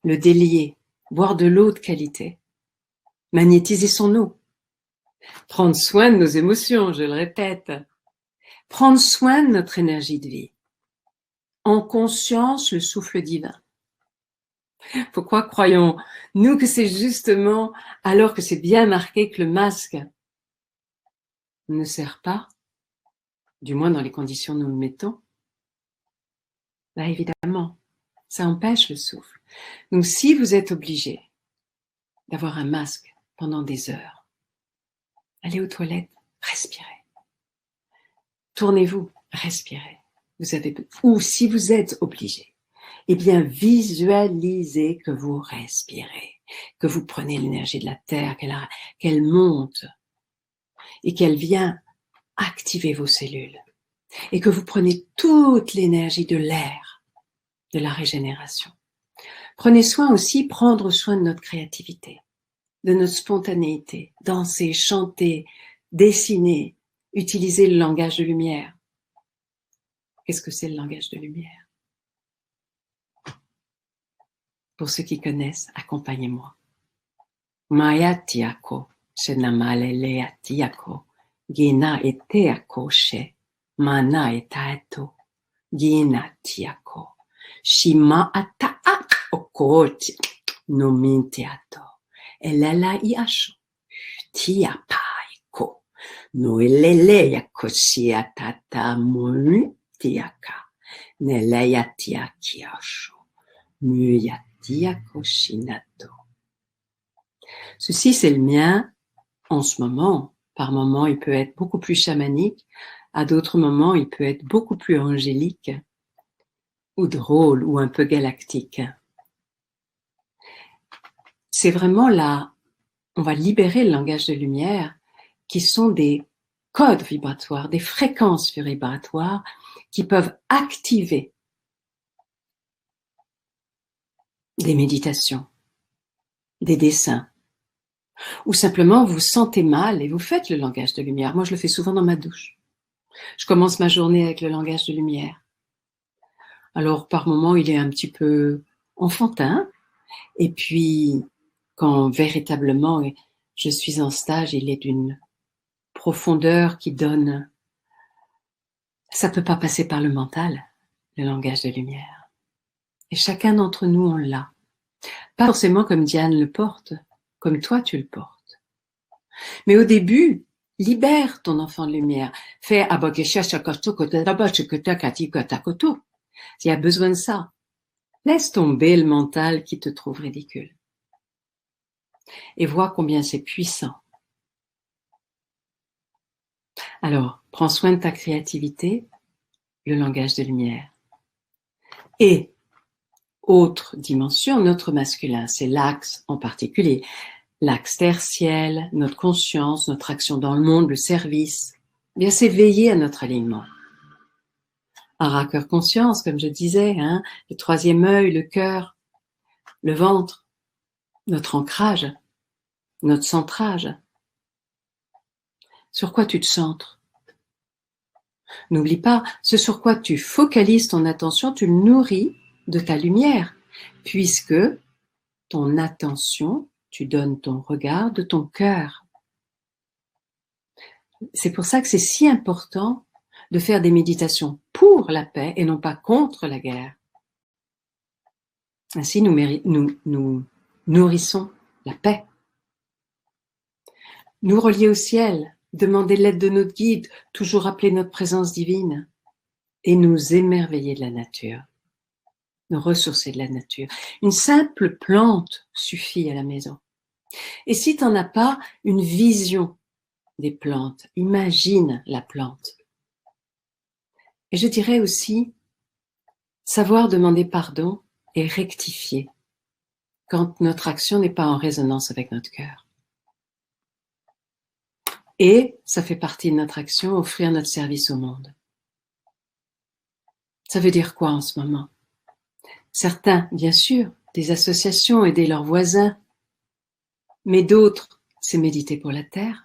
le délier, boire de l'eau de qualité, magnétiser son eau, prendre soin de nos émotions, je le répète, prendre soin de notre énergie de vie, en conscience le souffle divin. Pourquoi croyons-nous que c'est justement alors que c'est bien marqué que le masque ne sert pas, du moins dans les conditions où nous le mettons? Bah évidemment, ça empêche le souffle. Donc si vous êtes obligé d'avoir un masque pendant des heures, allez aux toilettes, respirez. Tournez-vous, respirez. Ou si vous êtes obligé, eh bien visualisez que vous respirez, que vous prenez l'énergie de la terre, qu'elle monte et qu'elle vient activer vos cellules et que vous prenez toute l'énergie de l'air, de la régénération. Prenez soin aussi, prendre soin de notre créativité, de notre spontanéité, danser, chanter, dessiner, utiliser le langage de lumière. Qu'est-ce que c'est le langage de lumière? Pour ceux qui connaissent, accompagnez-moi. Maya tiako, shenamalelea tiako, gina eteako she, mana etaeto, gina tiako, shima ataa okoti, no mintiato, elala iasho, tiapaiko, no eleleya koshia tata munu tiaka, neleya tiakiasho, muya tiakoshinato. Ceci, c'est le mien en ce moment. Par moments, il peut être beaucoup plus chamanique. À d'autres moments, il peut être beaucoup plus angélique ou drôle ou un peu galactique. C'est vraiment là, on va libérer le langage de lumière qui sont des codes vibratoires, des fréquences vibratoires qui peuvent activer des méditations, des dessins, ou simplement vous vous sentez mal et vous faites le langage de lumière. Moi, je le fais souvent dans ma douche. Je commence ma journée avec le langage de lumière. Alors, par moments, il est un petit peu enfantin, Et puis, quand véritablement je suis en stage, il est d'une profondeur qui donne... Ça ne peut pas passer par le mental, le langage de lumière. Et chacun d'entre nous, on l'a. Pas forcément comme Diane le porte, comme toi tu le portes. Mais au début, libère ton enfant de lumière. Fais il y a besoin de ça. Laisse tomber le mental qui te trouve ridicule. Et vois combien c'est puissant. Alors, prends soin de ta créativité, le langage de lumière. Et, autre dimension, notre masculin, c'est l'axe en particulier. L'axe tertiel, notre conscience, notre action dans le monde, le service. Eh bien, c'est veiller à notre alignement. Un cœur conscience, comme je disais, hein, le troisième œil, le cœur, le ventre, notre ancrage, notre centrage. Sur quoi tu te centres? N'oublie pas, ce sur quoi tu focalises ton attention, tu le nourris de ta lumière, puisque ton attention, tu donnes ton regard de ton cœur. C'est pour ça que c'est si important de faire des méditations pour la paix et non pas contre la guerre. Ainsi, nous nourrissons la paix. Nous relier au ciel, demander l'aide de notre guide, toujours appeler notre présence divine et nous émerveiller de la nature, nous ressourcer de la nature. Une simple plante suffit à la maison. Et si tu n'en as pas une vision des plantes, imagine la plante. Et je dirais aussi, savoir demander pardon et rectifier quand notre action n'est pas en résonance avec notre cœur. Et ça fait partie de notre action, offrir notre service au monde. Ça veut dire quoi en ce moment? Certains, bien sûr, des associations, aider leurs voisins, mais d'autres, c'est méditer pour la terre,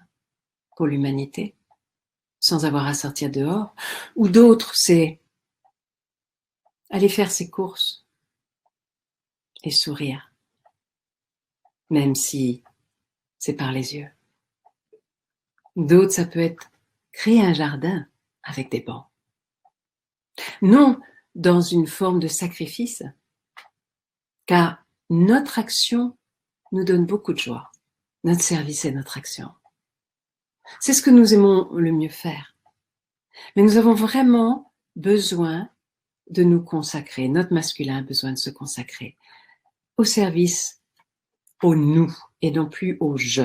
pour l'humanité, sans avoir à sortir dehors, ou d'autres, c'est aller faire ses courses et sourire, même si c'est par les yeux. D'autres, ça peut être créer un jardin avec des bancs. Non dans une forme de sacrifice, car notre action nous donne beaucoup de joie. Notre service est notre action. C'est ce que nous aimons le mieux faire. Mais nous avons vraiment besoin de nous consacrer. Notre masculin a besoin de se consacrer au service, au nous, et non plus au je.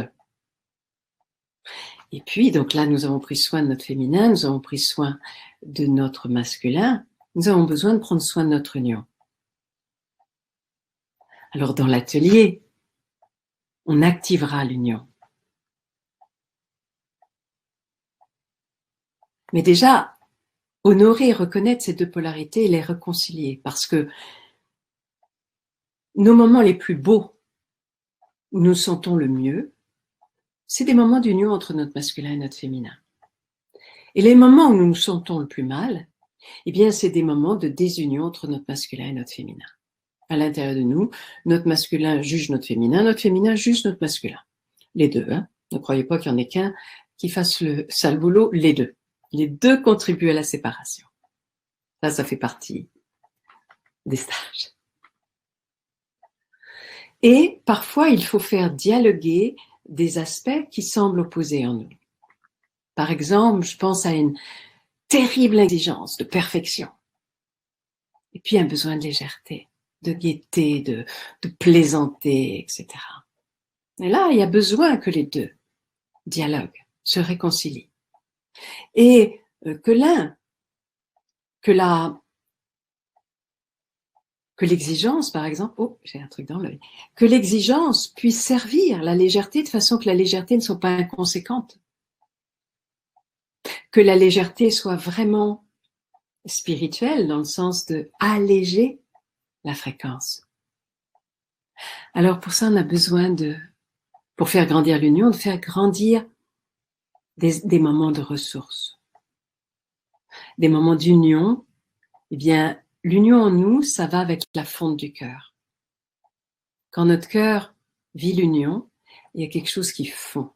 Et puis, donc là, nous avons pris soin de notre féminin, nous avons pris soin de notre masculin, nous avons besoin de prendre soin de notre union. Alors, dans l'atelier, on activera l'union. Mais déjà, honorer et reconnaître ces deux polarités et les réconcilier, parce que nos moments les plus beaux, où nous sentons le mieux, c'est des moments d'union entre notre masculin et notre féminin. Et les moments où nous nous sentons le plus mal, eh bien, c'est des moments de désunion entre notre masculin et notre féminin. À l'intérieur de nous, notre masculin juge notre féminin juge notre masculin. Les deux, hein. Ne croyez pas qu'il n'y en ait qu'un qui fasse le sale boulot, les deux. Les deux contribuent à la séparation. Ça fait partie des stages. Et parfois, il faut faire dialoguer des aspects qui semblent opposés en nous. Par exemple, je pense à une terrible exigence de perfection. Et puis un besoin de légèreté, de gaieté, de plaisanter, etc. Et là, il y a besoin que les deux dialoguent, se réconcilient. Et que l'exigence, par exemple, oh, j'ai un truc dans l'œil, que l'exigence puisse servir la légèreté de façon que la légèreté ne soit pas inconséquente. Que la légèreté soit vraiment spirituelle dans le sens de alléger la fréquence. Alors pour ça, on a besoin pour faire grandir l'union, de faire grandir des moments de ressources. Des moments d'union, eh bien, l'union en nous, ça va avec la fonte du cœur. Quand notre cœur vit l'union, il y a quelque chose qui fond.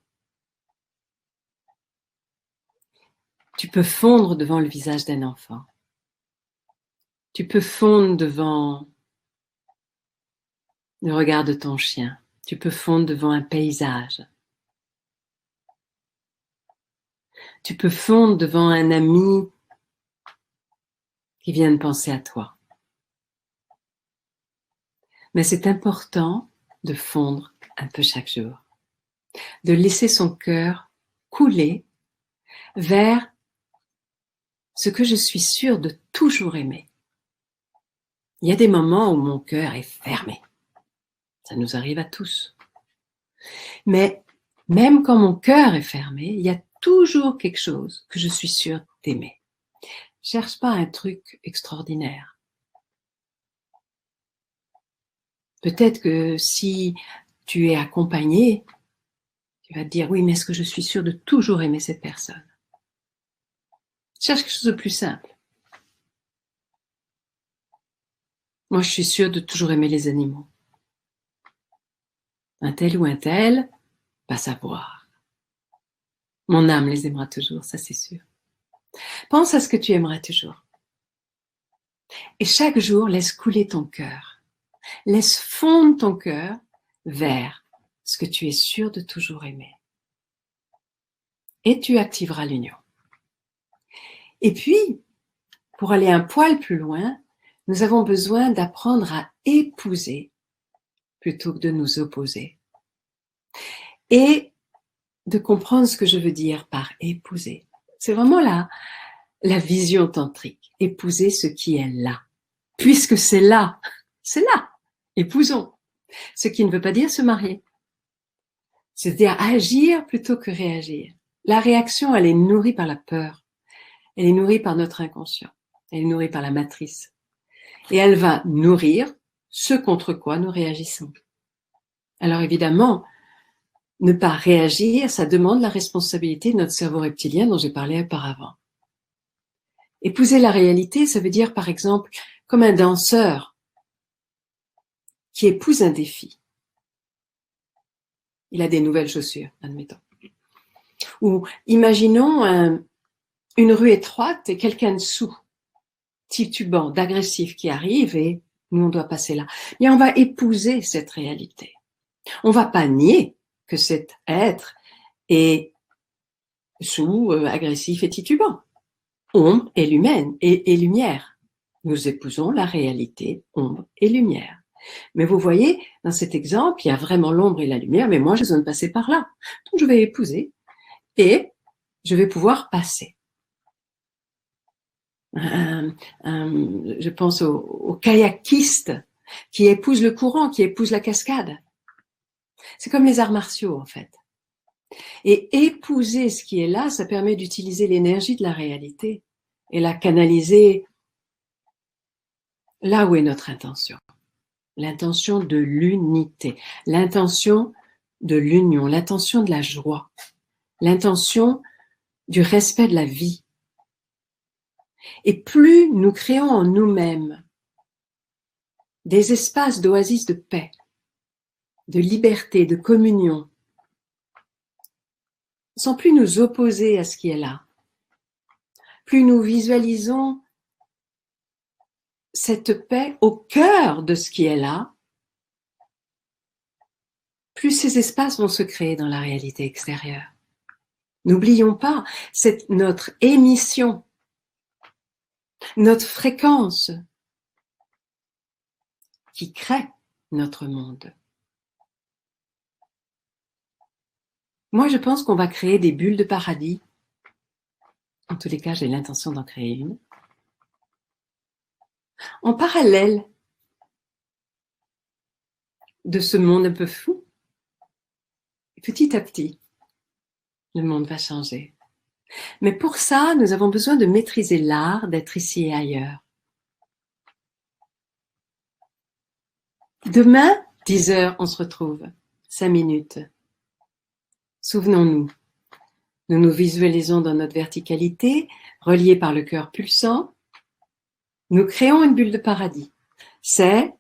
Tu peux fondre devant le visage d'un enfant. Tu peux fondre devant le regard de ton chien. Tu peux fondre devant un paysage. Tu peux fondre devant un ami qui vient de penser à toi. Mais c'est important de fondre un peu chaque jour, de laisser son cœur couler vers ce que je suis sûre de toujours aimer. Il y a des moments où mon cœur est fermé. Ça nous arrive à tous. Mais même quand mon cœur est fermé, il y a toujours quelque chose que je suis sûre d'aimer. Cherche pas un truc extraordinaire. Peut-être que si tu es accompagné, tu vas te dire, oui, mais est-ce que je suis sûre de toujours aimer cette personne? Cherche quelque chose de plus simple. Moi, je suis sûre de toujours aimer les animaux. Un tel ou un tel, pas savoir. Mon âme les aimera toujours, ça c'est sûr. Pense à ce que tu aimeras toujours. Et chaque jour, laisse couler ton cœur. Laisse fondre ton cœur vers ce que tu es sûr de toujours aimer. Et tu activeras l'union. Et puis, pour aller un poil plus loin, nous avons besoin d'apprendre à épouser plutôt que de nous opposer. Et de comprendre ce que je veux dire par épouser. C'est vraiment la vision tantrique. Épouser ce qui est là. Puisque c'est là. Épousons. Ce qui ne veut pas dire se marier. C'est-à-dire agir plutôt que réagir. La réaction, elle est nourrie par la peur. Elle est nourrie par notre inconscient. Elle est nourrie par la matrice. Et elle va nourrir ce contre quoi nous réagissons. Alors évidemment, ne pas réagir, ça demande la responsabilité de notre cerveau reptilien dont j'ai parlé auparavant. Épouser la réalité, ça veut dire par exemple comme un danseur qui épouse un défi. Il a des nouvelles chaussures, admettons. Ou imaginons une rue étroite et quelqu'un dessous, titubant, d'agressif qui arrive et nous on doit passer là. Et on va épouser cette réalité. On va pas nier que cet être est sous, agressif et titubant. Ombre et lumière. Nous épousons la réalité, ombre et lumière. Mais vous voyez, dans cet exemple, il y a vraiment l'ombre et la lumière, mais moi, j'ai besoin de passer par là. Donc, je vais épouser et je vais pouvoir passer. Je pense aux kayakistes qui épousent le courant, qui épousent la cascade. C'est comme les arts martiaux, en fait. Et épouser ce qui est là, ça permet d'utiliser l'énergie de la réalité et la canaliser là où est notre intention. L'intention de l'unité, l'intention de l'union, l'intention de la joie, l'intention du respect de la vie. Et plus nous créons en nous-mêmes des espaces d'oasis de paix, de liberté, de communion, sans plus nous opposer à ce qui est là, plus nous visualisons cette paix au cœur de ce qui est là, plus ces espaces vont se créer dans la réalité extérieure. N'oublions pas, c'est notre émission, notre fréquence qui crée notre monde. Moi, je pense qu'on va créer des bulles de paradis. En tous les cas, j'ai l'intention d'en créer une. En parallèle de ce monde un peu fou, petit à petit, le monde va changer. Mais pour ça, nous avons besoin de maîtriser l'art d'être ici et ailleurs. Demain, 10 heures, on se retrouve. 5 minutes. Souvenons-nous. Nous nous visualisons dans notre verticalité, reliés par le cœur pulsant. Nous créons une bulle de paradis. C'est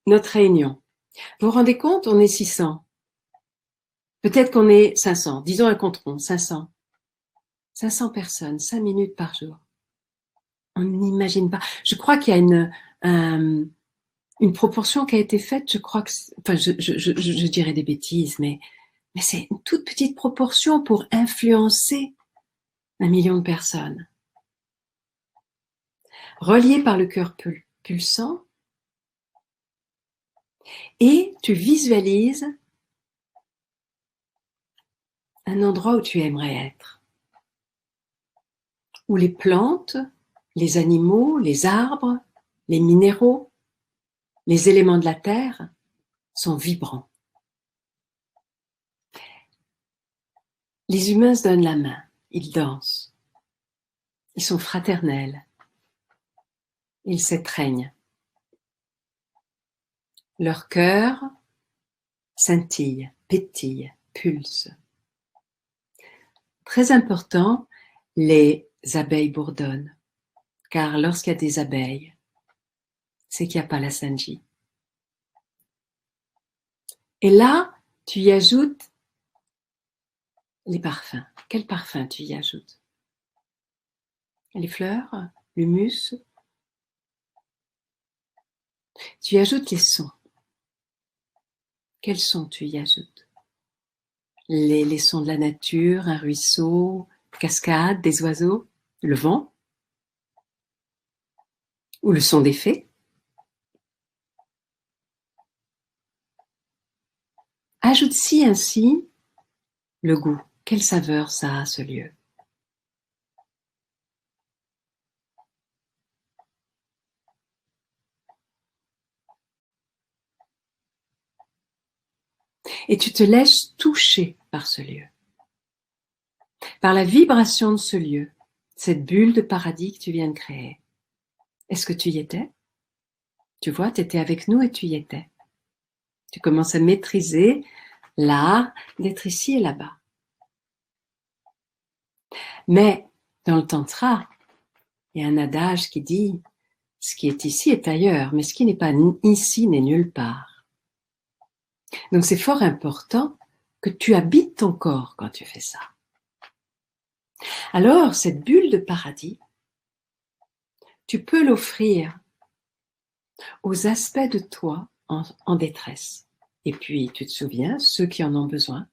notre réunion. Vous vous rendez compte, on est 600. Peut-être qu'on est 500. Disons un compte rond, 500. 500 personnes, 5 minutes par jour. On n'imagine pas. Je crois qu'il y a une proportion qui a été faite, je crois que, enfin, je dirais des bêtises, mais c'est une toute petite proportion pour influencer 1 million de personnes. Reliées par le cœur pulsant, et tu visualises un endroit où tu aimerais être, où les plantes, les animaux, les arbres, les minéraux, les éléments de la terre sont vibrants. Les humains se donnent la main, ils dansent, ils sont fraternels, ils s'étreignent. Leur cœur scintille, pétille, pulse. Très important, les abeilles bourdonnent, car lorsqu'il y a des abeilles, c'est qu'il n'y a pas la Sanji. Et là, tu y ajoutes les parfums. Quel parfum tu y ajoutes? Les fleurs, l'humus. Tu y ajoutes les sons. Quels sons tu y ajoutes? Les sons de la nature, un ruisseau, cascade, des oiseaux, le vent, ou le son des fées. Ajoute-y ainsi le goût. Quelle saveur ça a, ce lieu? Et tu te laisses toucher par ce lieu, par la vibration de ce lieu, cette bulle de paradis que tu viens de créer. Est-ce que tu y étais? Tu vois, tu étais avec nous et tu y étais. Tu commences à maîtriser l'art d'être ici et là-bas. Mais dans le tantra, il y a un adage qui dit « ce qui est ici est ailleurs, mais ce qui n'est pas ici n'est nulle part ». Donc c'est fort important que tu habites ton corps quand tu fais ça. Alors, cette bulle de paradis, tu peux l'offrir aux aspects de toi en détresse. Et puis, tu te souviens, ceux qui en ont besoin.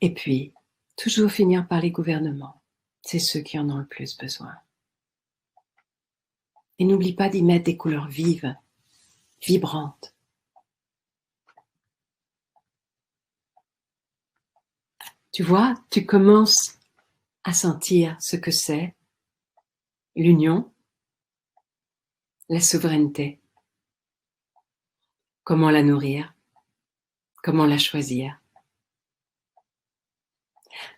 Et puis, toujours finir par les gouvernements. C'est ceux qui en ont le plus besoin. Et n'oublie pas d'y mettre des couleurs vives, vibrantes. Tu vois, tu commences à sentir ce que c'est l'union, la souveraineté. Comment la nourrir, comment la choisir.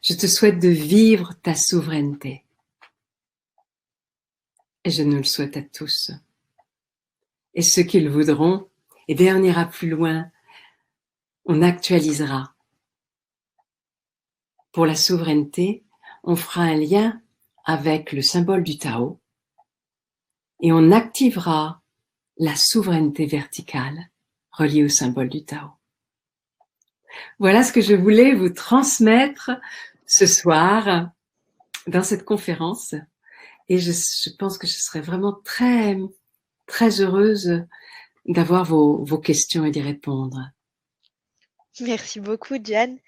Je te souhaite de vivre ta souveraineté. Et je nous le souhaite à tous. Et ceux qui le voudront, eh bien, on ira plus loin. On actualisera. Pour la souveraineté, on fera un lien avec le symbole du Tao et on activera la souveraineté verticale reliée au symbole du Tao. Voilà ce que je voulais vous transmettre ce soir dans cette conférence. Et je pense que je serais vraiment très, très heureuse d'avoir vos questions et d'y répondre. Merci beaucoup, Diane.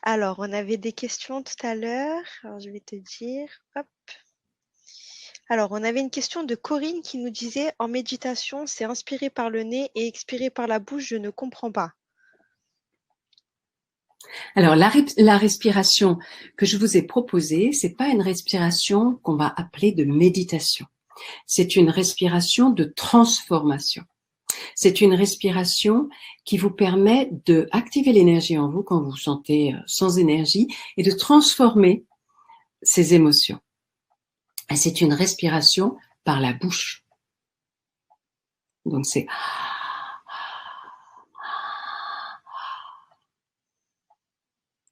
Alors, on avait des questions tout à l'heure. Alors, je vais te dire. Hop. Alors, on avait une question de Corinne qui nous disait « En méditation, c'est inspirer par le nez et expirer par la bouche, je ne comprends pas. » Alors, la respiration que je vous ai proposée, c'est pas une respiration qu'on va appeler de méditation. C'est une respiration de transformation. C'est une respiration qui vous permet de activer l'énergie en vous quand vous vous sentez sans énergie et de transformer ces émotions. Et c'est une respiration par la bouche. Donc c'est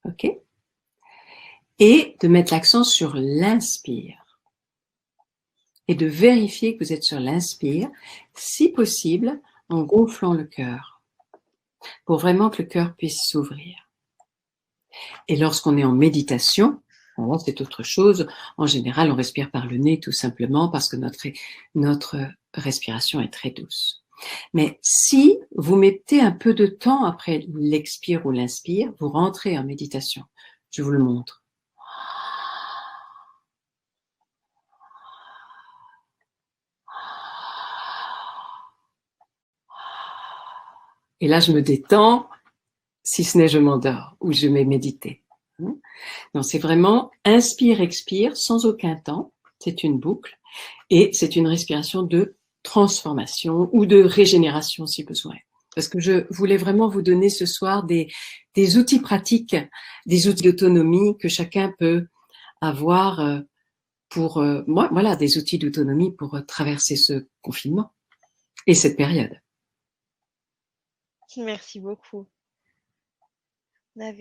OK? Et de mettre l'accent sur l'inspire. Et de vérifier que vous êtes sur l'inspire, si possible, en gonflant le cœur, pour vraiment que le cœur puisse s'ouvrir. Et lorsqu'on est en méditation, alors c'est autre chose. En général, on respire par le nez tout simplement parce que notre respiration est très douce. Mais si vous mettez un peu de temps après l'expire ou l'inspire, vous rentrez en méditation. Je vous le montre. Et là, je me détends, si ce n'est je m'endors ou je vais méditer. Donc, c'est vraiment inspire, expire, sans aucun temps. C'est une boucle. Et c'est une respiration de transformation ou de régénération si besoin. Parce que je voulais vraiment vous donner ce soir des outils pratiques, des outils d'autonomie que chacun peut avoir pour, voilà, des outils d'autonomie pour traverser ce confinement et cette période. Merci beaucoup.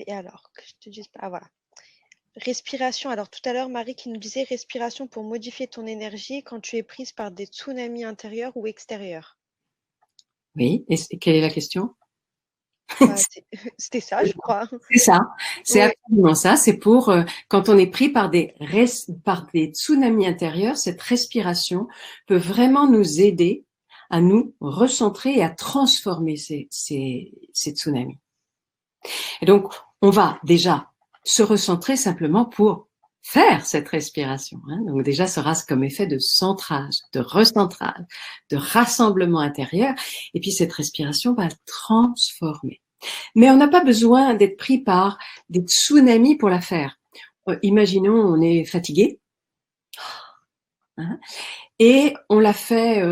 Alors, que je te dise pas. Ah, voilà. Respiration. Alors, tout à l'heure, Marie qui nous disait respiration pour modifier ton énergie quand tu es prise par des tsunamis intérieurs ou extérieurs. Oui, et quelle est la question? Bah, c'était ça, je crois. C'est ça, c'est Ouais. absolument ça. C'est pour quand on est pris par des tsunamis intérieurs, cette respiration peut vraiment nous aider à nous recentrer et à transformer ces tsunamis. Et donc, on va déjà se recentrer simplement pour faire cette respiration. Donc déjà, ça aura comme effet de centrage, de recentrage, de rassemblement intérieur. Et puis cette respiration va transformer. Mais on n'a pas besoin d'être pris par des tsunamis pour la faire. Imaginons, on est fatigué et on l'a fait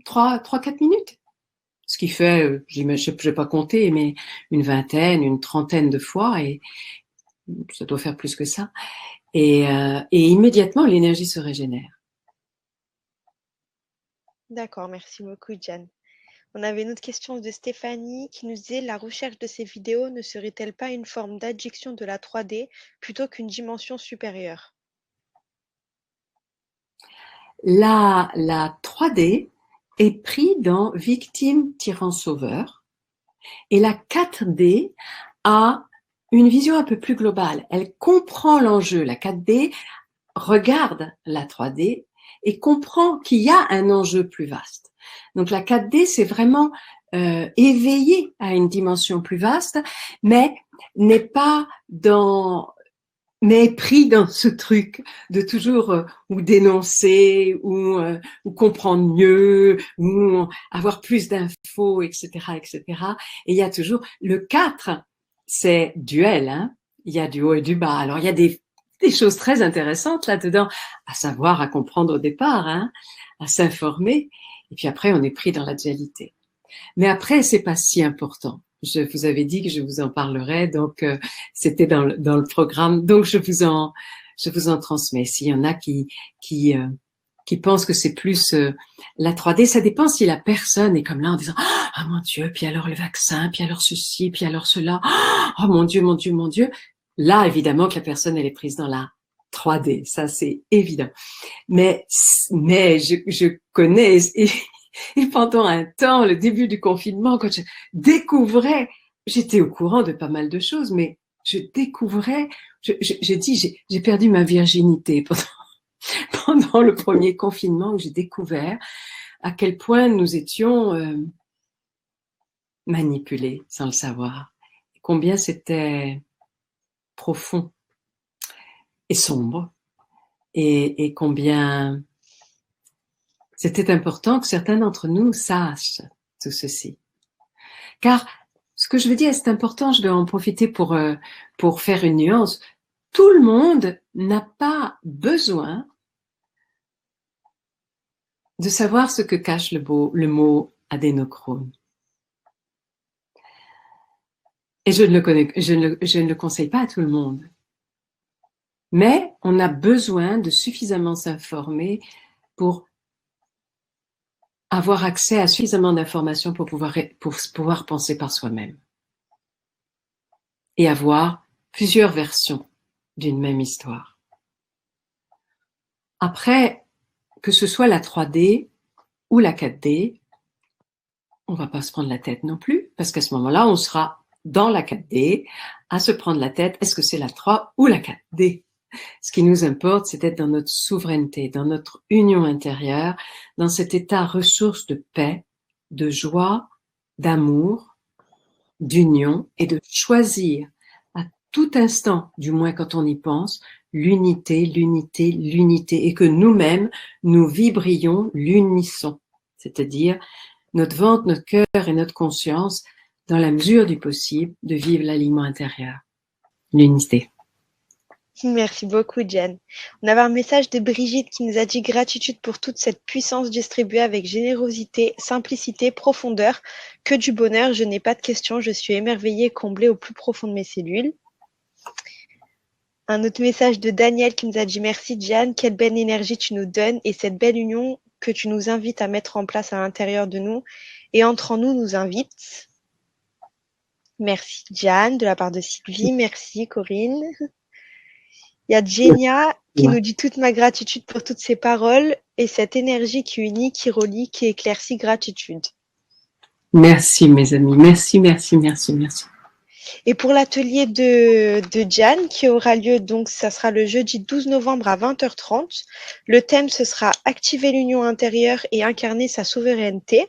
3-4 minutes. Ce qui fait, je ne vais pas compter, mais une vingtaine, une trentaine de fois, et ça doit faire plus que ça. Et immédiatement, l'énergie se régénère. D'accord, merci beaucoup, Jeanne. On avait une autre question de Stéphanie qui nous disait la recherche de ces vidéos ne serait-elle pas une forme d'addiction de la 3D plutôt qu'une dimension supérieure? La 3D est pris dans victime, tyran, sauveur, et la 4D a une vision un peu plus globale. Elle comprend l'enjeu. La 4D regarde la 3D et comprend qu'il y a un enjeu plus vaste. Donc la 4D, c'est vraiment éveillé à une dimension plus vaste, mais n'est pas pris dans ce truc de toujours ou dénoncer ou comprendre mieux ou avoir plus d'infos, etc., etc. Et il y a toujours le 4, c'est duel, hein. Il y a du haut et du bas. Alors il y a des choses très intéressantes là-dedans, à savoir, à comprendre au départ, hein, à s'informer. Et puis après, on est pris dans la dualité. Mais après, c'est pas si important. Je vous avais dit que je vous en parlerais, donc c'était dans le programme. Donc je vous en transmets. S'il y en a qui pensent que c'est plus la 3D, ça dépend si la personne est comme là en disant ah mon Dieu, puis alors le vaccin, puis alors ceci, puis alors cela. Oh mon Dieu, mon Dieu, mon Dieu. Là, évidemment que la personne elle est prise dans la 3D, ça c'est évident. Mais je connais et pendant un temps, le début du confinement, quand je découvrais, j'étais au courant de pas mal de choses, mais je découvrais, j'ai dit, j'ai perdu ma virginité pendant le premier confinement où j'ai découvert à quel point nous étions manipulés sans le savoir, combien c'était profond et sombre, et combien c'était important que certains d'entre nous sachent tout ceci. Car ce que je veux dire, c'est important, je vais en profiter pour faire une nuance. Tout le monde n'a pas besoin de savoir ce que cache le mot adénochrome. Et je ne le conseille pas à tout le monde. Mais on a besoin de suffisamment s'informer pour avoir accès à suffisamment d'informations pour pouvoir penser par soi-même. Et avoir plusieurs versions d'une même histoire. Après, que ce soit la 3D ou la 4D, on va pas se prendre la tête non plus, parce qu'à ce moment-là, on sera dans la 4D, à se prendre la tête, est-ce que c'est la 3 ou la 4D? Ce qui nous importe, c'est d'être dans notre souveraineté, dans notre union intérieure, dans cet état ressource de paix, de joie, d'amour, d'union, et de choisir à tout instant, du moins quand on y pense, l'unité, l'unité, l'unité, et que nous-mêmes, nous vibrions l'unisson, c'est-à-dire notre ventre, notre cœur et notre conscience, dans la mesure du possible, de vivre l'alignement intérieur, l'unité. Merci beaucoup, Jen. On avait un message de Brigitte qui nous a dit gratitude pour toute cette puissance distribuée avec générosité, simplicité, profondeur. Que du bonheur, je n'ai pas de questions, je suis émerveillée et comblée au plus profond de mes cellules. Un autre message de Daniel qui nous a dit merci, Jen, quelle belle énergie tu nous donnes et cette belle union que tu nous invites à mettre en place à l'intérieur de nous et entre en nous invite. Merci, Jan, de la part de Sylvie. Merci, Corinne. Il y a Genia qui nous dit toute ma gratitude pour toutes ces paroles et cette énergie qui unit, qui relie, qui éclaircit. Gratitude. Merci, mes amis. Merci, merci, merci, merci. Et pour l'atelier de Jan qui aura lieu, donc, ça sera le jeudi 12 novembre à 20h30. Le thème, ce sera activer l'union intérieure et incarner sa souveraineté.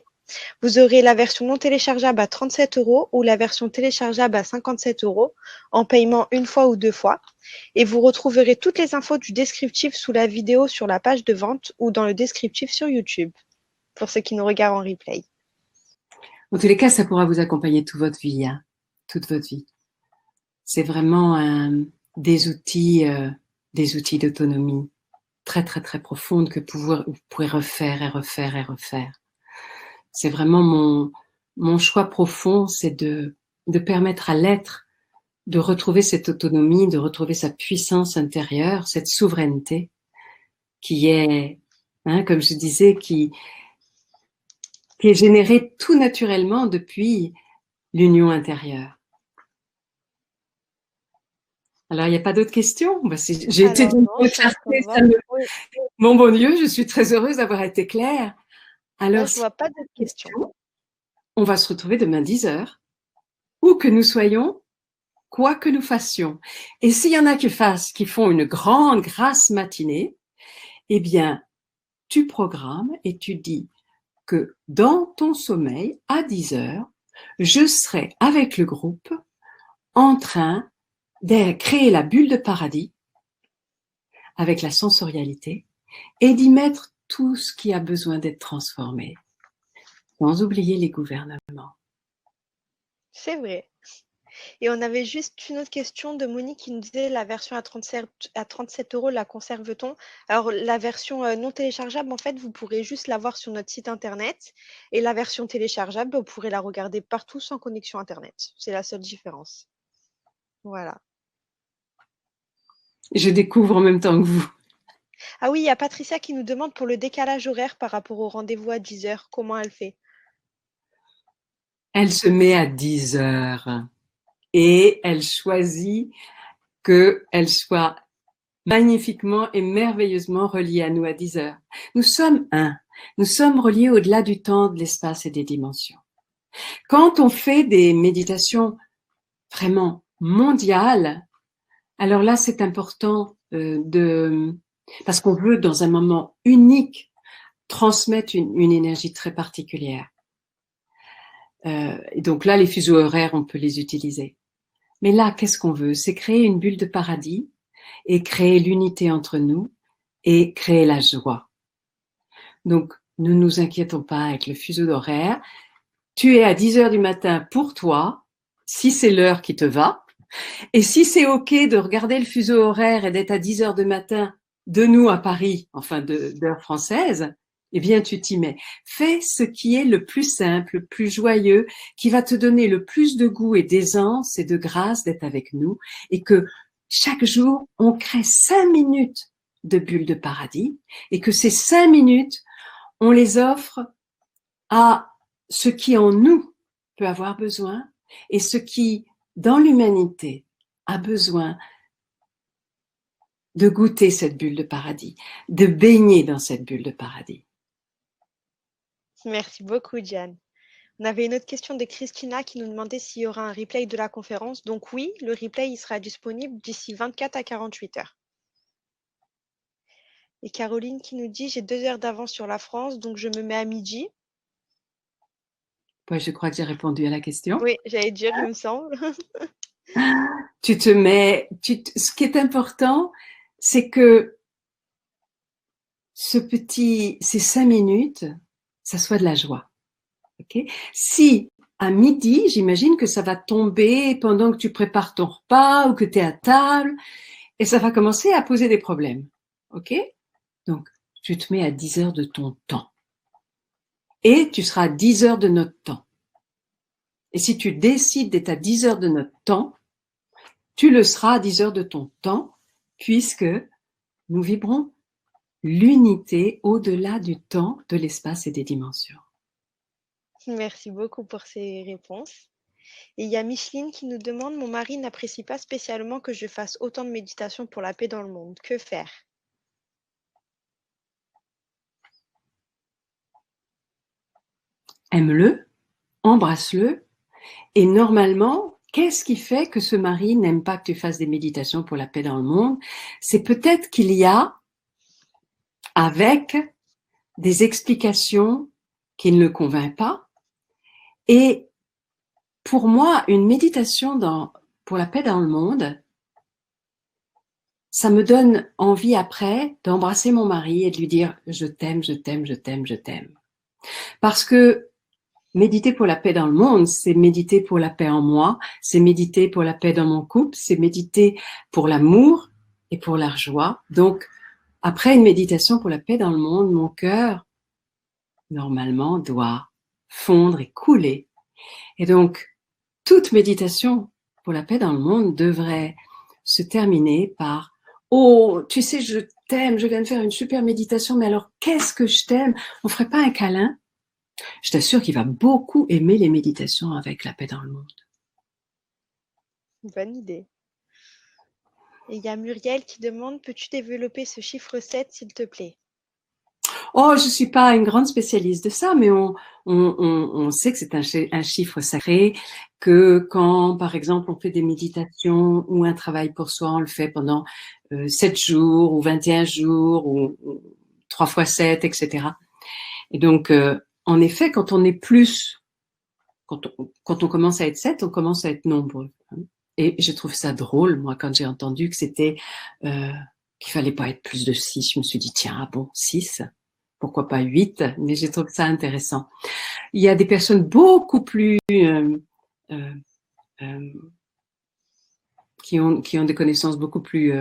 Vous aurez la version non téléchargeable à 37 € ou la version téléchargeable à 57 € en paiement une fois ou deux fois. Et vous retrouverez toutes les infos du descriptif sous la vidéo sur la page de vente ou dans le descriptif sur YouTube, pour ceux qui nous regardent en replay. En tous les cas, ça pourra vous accompagner toute votre vie, hein, toute votre vie. C'est vraiment des outils d'autonomie très, très, très profondes que vous pourrez refaire et refaire et refaire. C'est vraiment mon choix profond, c'est de permettre à l'être de retrouver cette autonomie, de retrouver sa puissance intérieure, cette souveraineté qui est, hein, comme je disais, qui est générée tout naturellement depuis l'union intérieure. Alors, il n'y a pas d'autres questions? J'ai été d'une clarté. Mon bon Dieu, je suis très heureuse d'avoir été claire. Alors, je ne vois pas d'autres questions. On va se retrouver demain 10h, où que nous soyons, quoi que nous fassions. Et s'il y en a qui font une grande grasse matinée, eh bien, tu programmes et tu dis que dans ton sommeil, à 10h, je serai avec le groupe en train de créer la bulle de paradis avec la sensorialité et d'y mettre tout ce qui a besoin d'être transformé, sans oublier les gouvernements. C'est vrai. Et on avait juste une autre question de Monique qui nous disait la version à 37 € la conserve-t-on? Alors la version non téléchargeable, en fait, vous pourrez juste la voir sur notre site internet et la version téléchargeable, vous pourrez la regarder partout sans connexion internet. C'est la seule différence. Voilà. Je découvre en même temps que vous. Ah oui, il y a Patricia qui nous demande pour le décalage horaire par rapport au rendez-vous à 10h, comment elle fait? Elle se met à 10h et elle choisit qu'elle soit magnifiquement et merveilleusement reliée à nous à 10h. Nous sommes un. Nous sommes reliés au-delà du temps, de l'espace et des dimensions. Quand on fait des méditations vraiment mondiales, alors là, c'est important parce qu'on veut, dans un moment unique, transmettre une énergie très particulière. Et donc là, les fuseaux horaires, on peut les utiliser. Mais là, qu'est-ce qu'on veut? C'est créer une bulle de paradis et créer l'unité entre nous et créer la joie. Donc, ne nous inquiétons pas avec le fuseau horaire. Tu es à 10h du matin pour toi, si c'est l'heure qui te va. Et si c'est OK de regarder le fuseau horaire et d'être à 10h du matin de nous à Paris, enfin d'heure française, eh bien, tu t'y mets. Fais ce qui est le plus simple, le plus joyeux, qui va te donner le plus de goût et d'aisance et de grâce d'être avec nous et que chaque jour, on crée 5 minutes de bulle de paradis et que ces 5 minutes, on les offre à ce qui en nous peut avoir besoin et ce qui, dans l'humanité, a besoin de goûter cette bulle de paradis, de baigner dans cette bulle de paradis. Merci beaucoup, Diane. On avait une autre question de Christina qui nous demandait s'il y aura un replay de la conférence. Donc oui, le replay il sera disponible d'ici 24 à 48 heures. Et Caroline qui nous dit, j'ai 2 heures d'avance sur la France, donc je me mets à midi. Ouais, je crois que j'ai répondu à la question. Oui, j'allais dire, il me semble. Tu te mets, ce qui est important, c'est que ces 5 minutes, ça soit de la joie. Okay? Si à midi, j'imagine que ça va tomber pendant que tu prépares ton repas ou que tu es à table et ça va commencer à poser des problèmes. Ok? Donc, tu te mets à 10 heures de ton temps et tu seras à 10 heures de notre temps. Et si tu décides d'être à 10 heures de notre temps, tu le seras à 10 heures de ton temps puisque nous vibrons l'unité au-delà du temps, de l'espace et des dimensions. Merci beaucoup pour ces réponses. Et il y a Micheline qui nous demande, mon mari n'apprécie pas spécialement que je fasse autant de méditation pour la paix dans le monde. Que faire? Aime-le, embrasse-le. Et normalement, qu'est-ce qui fait que ce mari n'aime pas que tu fasses des méditations pour la paix dans le monde? C'est peut-être qu'il y a, avec des explications qui ne le convainquent pas. Et pour moi, une méditation pour la paix dans le monde, ça me donne envie après d'embrasser mon mari et de lui dire « je t'aime, je t'aime, je t'aime, je t'aime ». Parce que méditer pour la paix dans le monde, c'est méditer pour la paix en moi, c'est méditer pour la paix dans mon couple, c'est méditer pour l'amour et pour la joie. Donc, après une méditation pour la paix dans le monde, mon cœur, normalement, doit fondre et couler. Et donc, toute méditation pour la paix dans le monde devrait se terminer par « Oh, tu sais, je t'aime, je viens de faire une super méditation, mais alors qu'est-ce que je t'aime? On ferait pas un câlin ?» Je t'assure qu'il va beaucoup aimer les méditations avec la paix dans le monde. Bonne idée. Et il y a Muriel qui demande, peux-tu développer ce chiffre 7, s'il te plaît? Oh, je suis pas une grande spécialiste de ça, mais on sait que c'est un chiffre sacré, que quand, par exemple, on fait des méditations ou un travail pour soi, on le fait pendant 7 jours ou 21 jours ou 3 fois 7, etc. Et donc, en effet, quand on est plus, quand on commence à être 7, on commence à être nombreux. Et je trouve ça drôle, moi, quand j'ai entendu que c'était qu'il fallait pas être plus de 6. Je me suis dit, tiens, ah bon, 6, pourquoi pas 8? Mais je trouve ça intéressant. Il y a des personnes beaucoup plus qui ont des connaissances beaucoup plus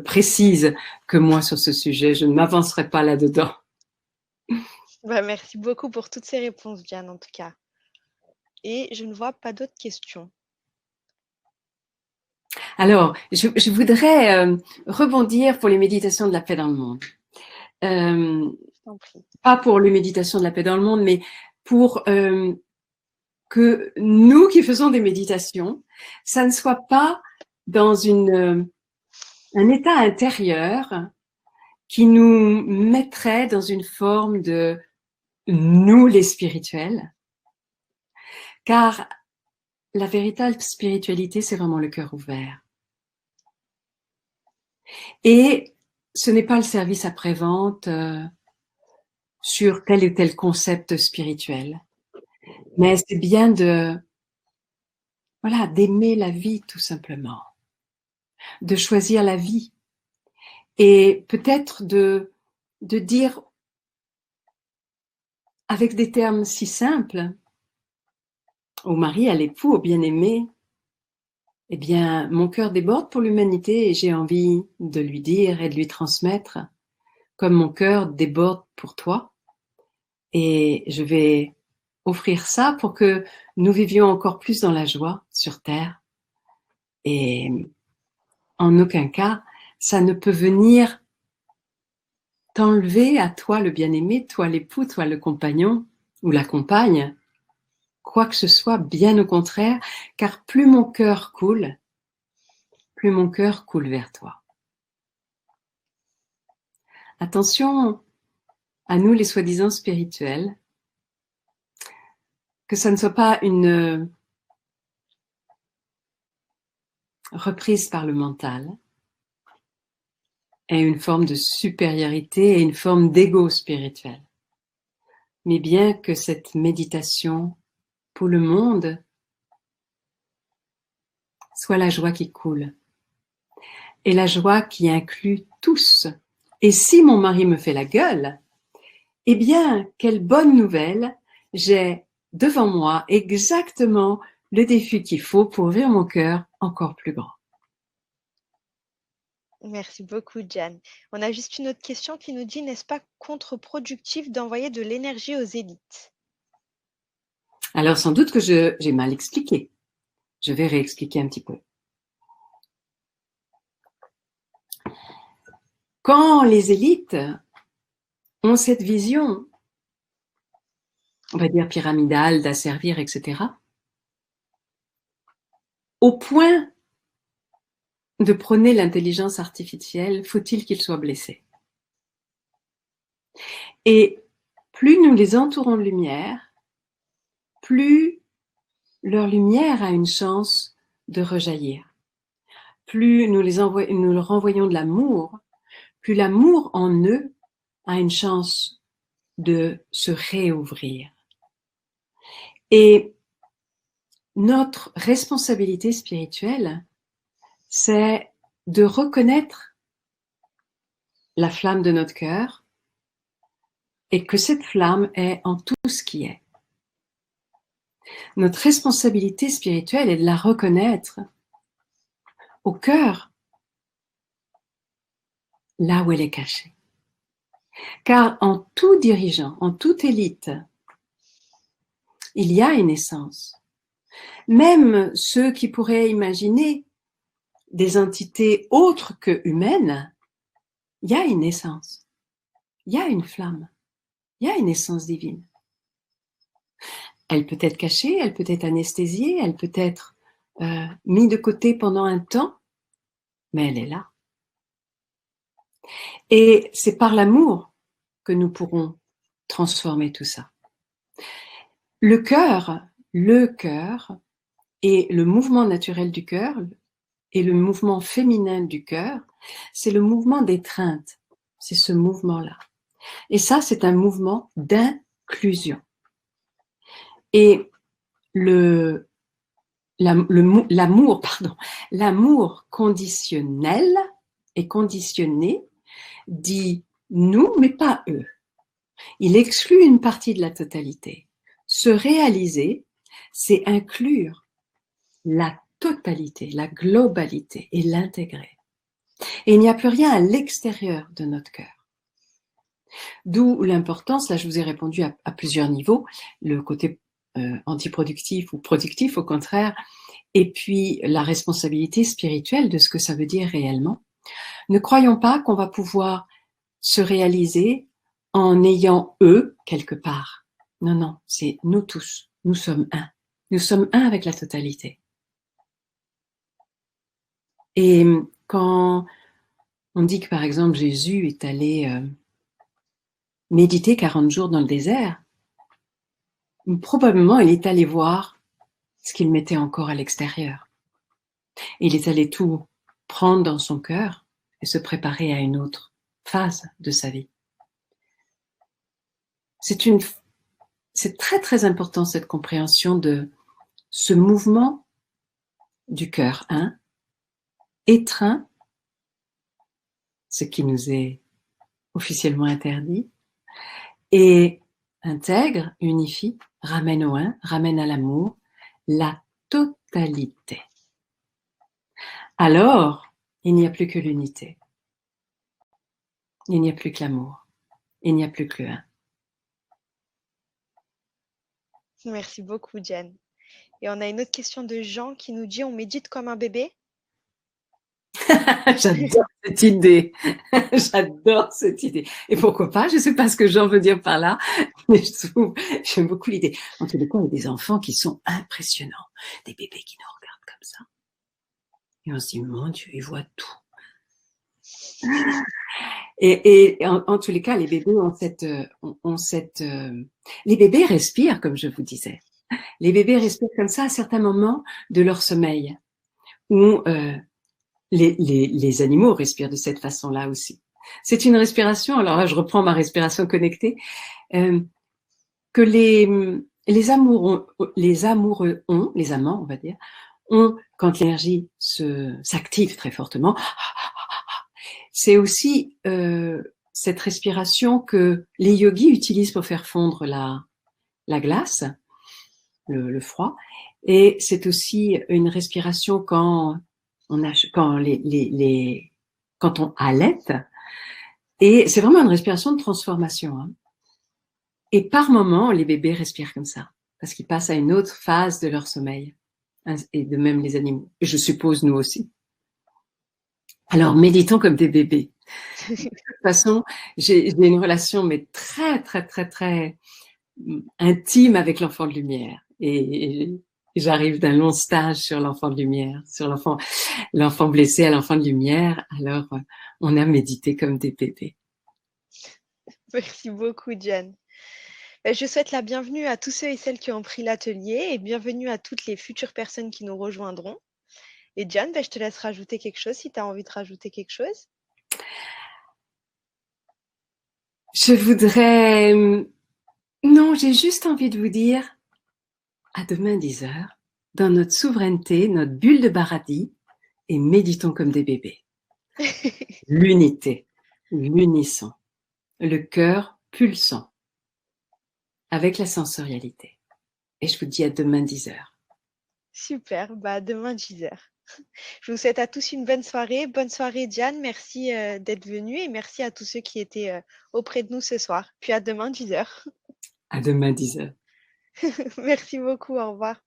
précises que moi sur ce sujet. Je ne m'avancerai pas là-dedans. Bah, merci beaucoup pour toutes ces réponses, Diane, en tout cas. Et je ne vois pas d'autres questions. Alors, je voudrais rebondir pour les méditations de la paix dans le monde. Je t'en prie. Pas pour les méditations de la paix dans le monde, mais pour que nous qui faisons des méditations, ça ne soit pas dans un état intérieur qui nous mettrait dans une forme de nous les spirituels. Car la véritable spiritualité, c'est vraiment le cœur ouvert. Et ce n'est pas le service après-vente sur tel ou tel concept spirituel. Mais c'est bien d'aimer la vie tout simplement. De choisir la vie. Et peut-être de dire avec des termes si simples au mari, à l'époux, au bien-aimé, eh bien, mon cœur déborde pour l'humanité et j'ai envie de lui dire et de lui transmettre comme mon cœur déborde pour toi. Et je vais offrir ça pour que nous vivions encore plus dans la joie sur Terre. Et en aucun cas, ça ne peut venir t'enlever à toi le bien-aimé, toi l'époux, toi le compagnon ou la compagne, quoi que ce soit, bien au contraire, car plus mon cœur coule vers toi. Attention à nous les soi-disant spirituels. que ça ne soit pas une reprise par le mental et une forme de supériorité et une forme d'ego spirituel, mais bien que cette méditation pour le monde soit la joie qui coule et la joie qui inclut tous. Et si mon mari me fait la gueule, eh bien, quelle bonne nouvelle, j'ai devant moi exactement le défi qu'il faut pour ouvrir mon cœur encore plus grand. Merci beaucoup, Jeanne. On a juste une autre question qui nous dit, n'est-ce pas contre-productif d'envoyer de l'énergie aux élites? Alors, sans doute que j'ai mal expliqué. Je vais réexpliquer un petit peu. Quand les élites ont cette vision, on va dire pyramidale, d'asservir, etc., au point de prôner l'intelligence artificielle, faut-il qu'il soit blessé? Et plus nous les entourons de lumière, plus leur lumière a une chance de rejaillir. Plus nous leur renvoyons de l'amour, plus l'amour en eux a une chance de se réouvrir. Et notre responsabilité spirituelle, c'est de reconnaître la flamme de notre cœur et que cette flamme est en tout ce qui est. Notre responsabilité spirituelle est de la reconnaître au cœur, là où elle est cachée. Car en tout dirigeant, en toute élite, il y a une essence. Même ceux qui pourraient imaginer des entités autres que humaines, il y a une essence, il y a une flamme, il y a une essence divine. Elle peut être cachée, elle peut être anesthésiée, elle peut être mise de côté pendant un temps, mais elle est là. Et c'est par l'amour que nous pourrons transformer tout ça. Le cœur et le mouvement naturel du cœur et le mouvement féminin du cœur, c'est le mouvement d'étreinte. C'est ce mouvement-là. Et ça, c'est un mouvement d'inclusion. Et l'amour conditionnel et conditionné dit nous, mais pas eux. Il exclut une partie de la totalité. Se réaliser, c'est inclure la totalité, la globalité et l'intégrer. Et il n'y a plus rien à l'extérieur de notre cœur. D'où l'importance, là je vous ai répondu à plusieurs niveaux, le côté antiproductif ou productif au contraire, et puis la responsabilité spirituelle de ce que ça veut dire réellement. Ne croyons pas qu'on va pouvoir se réaliser en ayant eux quelque part. Non, non, c'est nous tous, nous sommes un. Nous sommes un avec la totalité. Et quand on dit que par exemple Jésus est allé méditer 40 jours dans le désert, probablement il est allé voir ce qu'il mettait encore à l'extérieur. Il est allé tout prendre dans son cœur et se préparer à une autre phase de sa vie. C'est très très important cette compréhension de ce mouvement du cœur, étreint, ce qui nous est officiellement interdit, et intègre, unifie, ramène au un, ramène à l'amour, la totalité. Alors, il n'y a plus que l'unité. Il n'y a plus que l'amour. Il n'y a plus que le un. Merci beaucoup, Jeanne. Et on a une autre question de Jean qui nous dit, on médite comme un bébé? J'adore cette idée. J'adore cette idée. Et pourquoi pas? Je ne sais pas ce que Jean veut dire par là, mais j'aime beaucoup l'idée. En tous les cas, il y a des enfants qui sont impressionnants. Des bébés qui nous regardent comme ça. Et on se dit, mon Dieu, ils voient tout. Et en tous les cas, les bébés les bébés respirent, comme je vous disais. Les bébés respirent comme ça à certains moments de leur sommeil, où les animaux respirent de cette façon-là aussi. C'est une respiration, alors là je reprends ma respiration connectée, que les amoureux ont, les amants on va dire, ont quand l'énergie s'active très fortement. C'est aussi cette respiration que les yogis utilisent pour faire fondre la glace, le froid, et c'est aussi une respiration quand on allaite, et c'est vraiment une respiration de transformation. Hein. Et par moment, les bébés respirent comme ça, parce qu'ils passent à une autre phase de leur sommeil, et de même les animaux. Et je suppose nous aussi. Alors, méditons comme des bébés. De toute façon, j'ai une relation mais très, très, très, très intime avec l'enfant de lumière. Et j'arrive d'un long stage sur l'enfant de lumière, sur l'enfant blessé à l'enfant de lumière. Alors, on a médité comme des bébés. Merci beaucoup, Diane. Je souhaite la bienvenue à tous ceux et celles qui ont pris l'atelier et bienvenue à toutes les futures personnes qui nous rejoindront. Et Diane, je te laisse rajouter quelque chose si tu as envie de rajouter quelque chose. Je voudrais... Non, j'ai juste envie de vous dire à demain 10h, dans notre souveraineté, notre bulle de paradis, et méditons comme des bébés. L'unité, l'unisson, le cœur pulsant, avec la sensorialité. Et je vous dis à demain 10h. Super, demain 10h. Je vous souhaite à tous une bonne soirée. Bonne soirée Diane, merci d'être venue et merci à tous ceux qui étaient auprès de nous ce soir. Puis à demain 10h. À demain 10h. Merci beaucoup, au revoir.